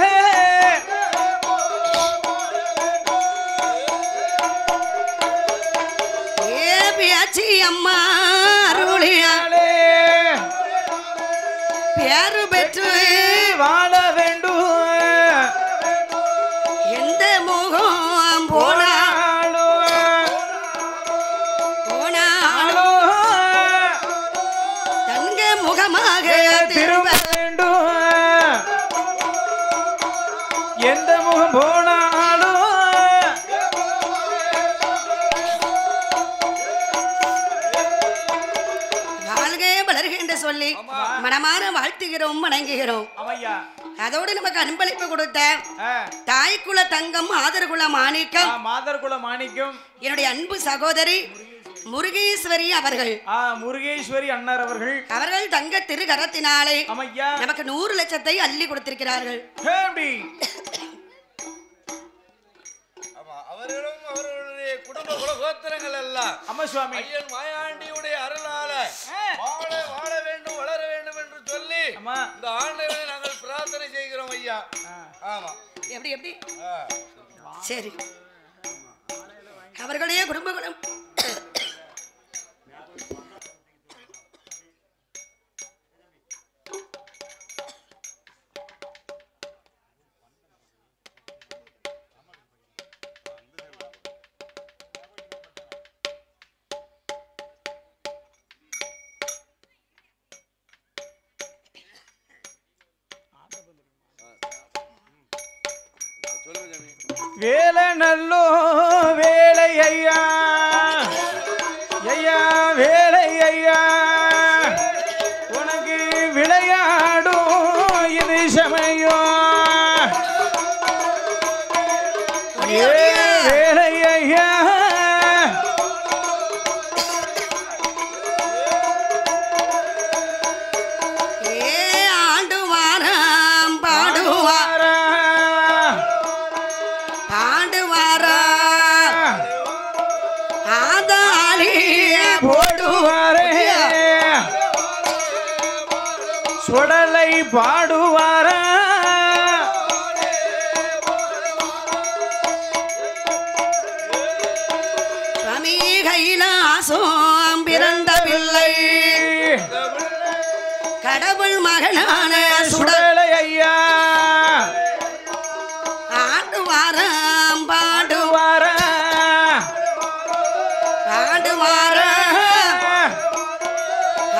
Speaker 1: பேச்சி அம்மா அருளினாலே பேரு பெற்று
Speaker 2: வாழ வேண்டும்
Speaker 1: எந்த முகம் போனாலும் தங்க முகமாக திரும்ப
Speaker 2: வேண்டும் எந்த முகம் போனாலும்
Speaker 1: வாழ்கை வளர்க என்று சொல்லி மனமான வாழ்த்துகிறோம் வணங்குகிறோம் அதோடு நமக்கு அன்பளிப்பு கொடுத்த தாய்க்குல தங்கம் ஆதர்குல மாணிக்கம் என்னுடைய அன்பு சகோதரி முருகேஸ்வரி அவர்கள்
Speaker 2: முருகேஸ்வரி அண்ணார் அவர்கள்
Speaker 1: தங்க திருகரத்தினாலே நமக்கு 100 லட்சத்தை அள்ளி கொடுத்திருக்கிறார்கள்
Speaker 3: அவர்களும் அவர்களுடைய குடும்ப குலகோத்திரங்கள் எல்லாம்
Speaker 2: அம்மா சுவாமி
Speaker 3: ஐயன் மாயாண்டியுடைய அருளால வாழ வேண்டும் வளர வேண்டும் என்று சொல்லி இந்த ஆண்டவனை நாங்கள் பிரார்த்தனை செய்கிறோம் ஐயா. ஆமா
Speaker 1: எப்படி சரி அவர்களுடைய குடும்ப குலம்
Speaker 2: வேலை நல்லோ வேலை ஐயா ஐயா வேலை ஐயா போடுவாரே சுடலை பாடுவாரா
Speaker 1: சுவாமி கைலாசம் பிறந்த பிள்ளை கடவுள் மகனான
Speaker 2: சுடலை ஐயா
Speaker 1: ஆடுவாராம் பாடுவாரா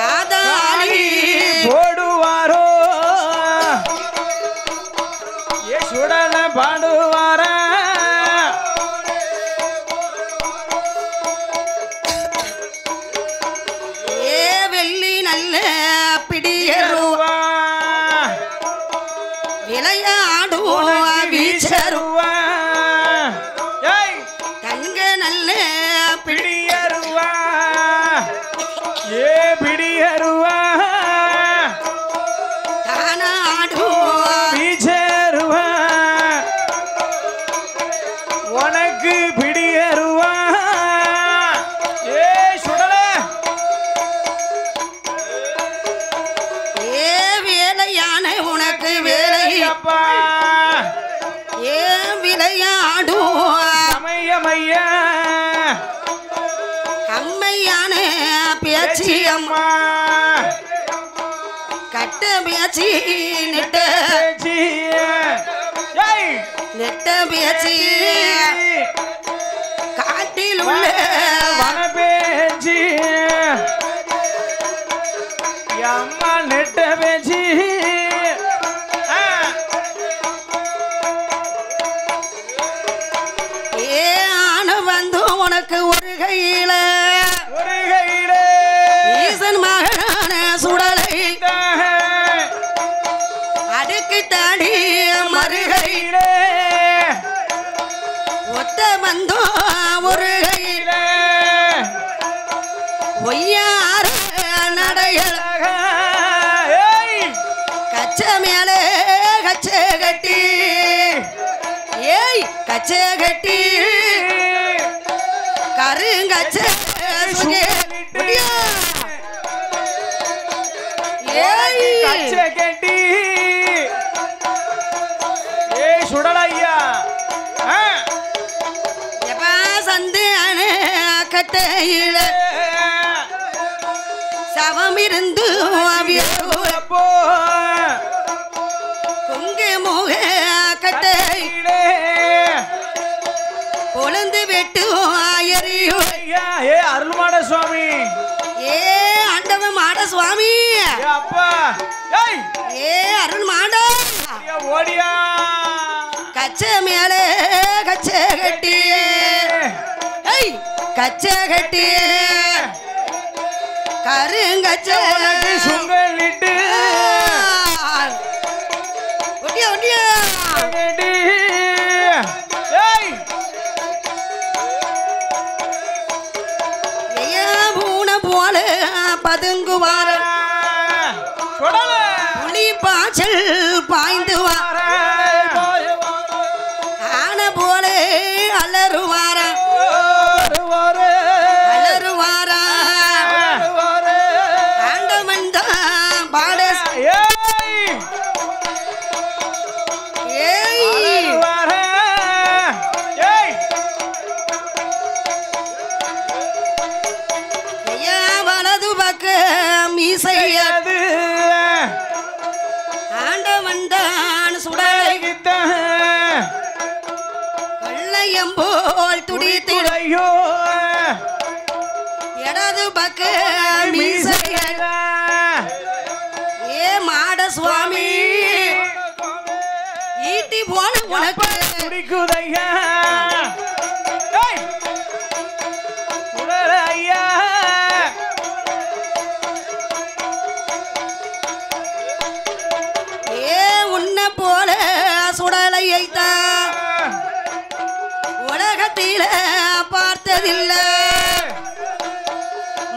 Speaker 1: ஆதாளி
Speaker 2: போடுவாரோ ஏ சுடல பாடுவாரா
Speaker 1: ஏ வெள்ளி நல்ல பிடியருவா விளையாடுவா வீச்சருவா தங்க நல்ல
Speaker 2: பிடியருவா ஏ பிடியருவா
Speaker 1: தானாடுவா
Speaker 2: பீச்சருவா உனக்கு பிடியருவா ஏ சுடல
Speaker 1: ஏ வேலையான உனக்கு வேலை
Speaker 2: அப்பா
Speaker 1: ஏ விளையாடுவா
Speaker 2: சமயமையா
Speaker 1: அம்மையான பேச்சி அம்மா கட்ட பேச்சி நெட்ட நெட்ட பேச்சி காட்டில் உள்ள
Speaker 2: வனபேச்சி அம்மா நெட்ட பேச்சி
Speaker 1: ஏ ஆன வந்து உனக்கு ஒரு கையில
Speaker 2: ஒரு கையில
Speaker 1: ஈசன் மகனான சுடலை அடுக்கு தாடி மறுகையில ஒத்த வந்தோ ஒரு கையில ஒய்யார நடையல கச்ச மேலே கச்ச கட்டி ஏய் கச்ச கட்டி கருங்கச்ச சுகே முடியா ஏய்
Speaker 2: கச்ச கட்டி ஏ சுடலையா
Speaker 1: எப்பா சந்தான கட்டையில சவம் இருந்து
Speaker 2: அப்போ
Speaker 1: கொங்கு முக கட்டையில கொழுந்து வெட்டு ஆயறியோ
Speaker 2: ஏ அருள்மாட சுவாமி
Speaker 1: ஏ ஆண்டவ மாட சுவாமி
Speaker 2: அப்பா ஏய்
Speaker 1: ஏ அருள் மாடா
Speaker 2: ஓடியா
Speaker 1: கச்ச மேலே கச்ச கட்டி ஏய் கச்ச கட்டி கருங்கச்ச
Speaker 2: சுங்கலிட்டு
Speaker 1: ஒட்டியா ஒட்டியா
Speaker 2: ஏய்
Speaker 1: ஐயா பூனை போல பதுங்குவார புலி பாய்ச்சல் பாய்ந்து ஆன போல அலறுவாரா அலறுவாரா ஆண்டவன் தான் பாட ஏய் ஐயா வலது பக்க மீசையது ஆண்டவன் தான் சுடலை வெள்ளையம் போல் துடித்திடையோ இடது பக்க மீசையது ஏ மாட சுவாமி ஈட்டி போன உனக்கு
Speaker 2: குடிக்குதையா ஐயா
Speaker 1: ஏ உன்னை போல சுடலையைத்தான் உலகத்தில பார்த்ததில்ல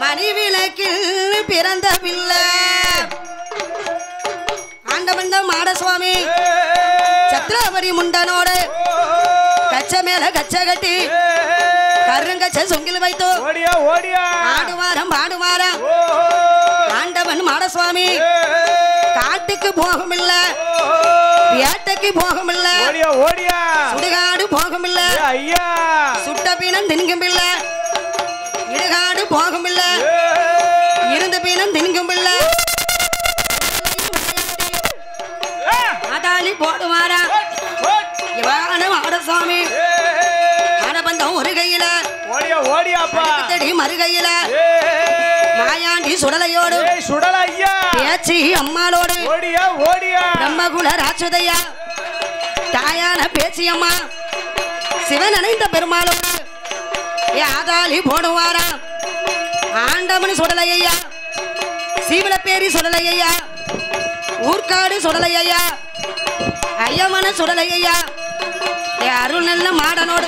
Speaker 1: மணிவிளக்கில் பிறந்த பிள்ளை ஆண்டவன் தான் மாட சுவாமி சத்ராபரி முண்டனோடு கச்ச மேல கச்ச கட்டி கருங்க வச்ச சொங்கில் வைத்தோ
Speaker 2: ஓடியா ஓடியா
Speaker 1: ஆடுவாரம் பாடுவாரம் ஆண்டவன் மாடசுவாமி காட்டுக்கு போகமில்ல வேட்டைக்கு போகமில்ல
Speaker 2: ஓடியா ஓடியா
Speaker 1: சுடுகாடு போகமில்ல
Speaker 2: ஐயா
Speaker 1: சுட்ட பீனம் தின்குமில்ல இடுகாடு போகமில்ல இருந்த பீனம் தின்குமில்ல ஆதாளி போடுவாரா இவான மாடசாமி ஆடபந்தம் ஒரு கையில
Speaker 2: ஓடியா ஓடியாப்பா
Speaker 1: தடி மறுகையில மாயாண்டி சுடலையோடு
Speaker 2: சுடல ஐயா
Speaker 1: பேச்சி அம்மாளோடு
Speaker 2: ஓடியா ஓடியா
Speaker 1: பிரம்மகுல ராட்சதையா தாயான பேச்சியம்மா சிவன் அணைந்த பெருமாளோடு ஆதாளி போடுவாரா ஆண்டவன் சுடலையா சீவல பேரி சுடலையா ஊர்காடு சுடலையா ஐயமன சுடலையா அருள் நல்ல மாடனோடு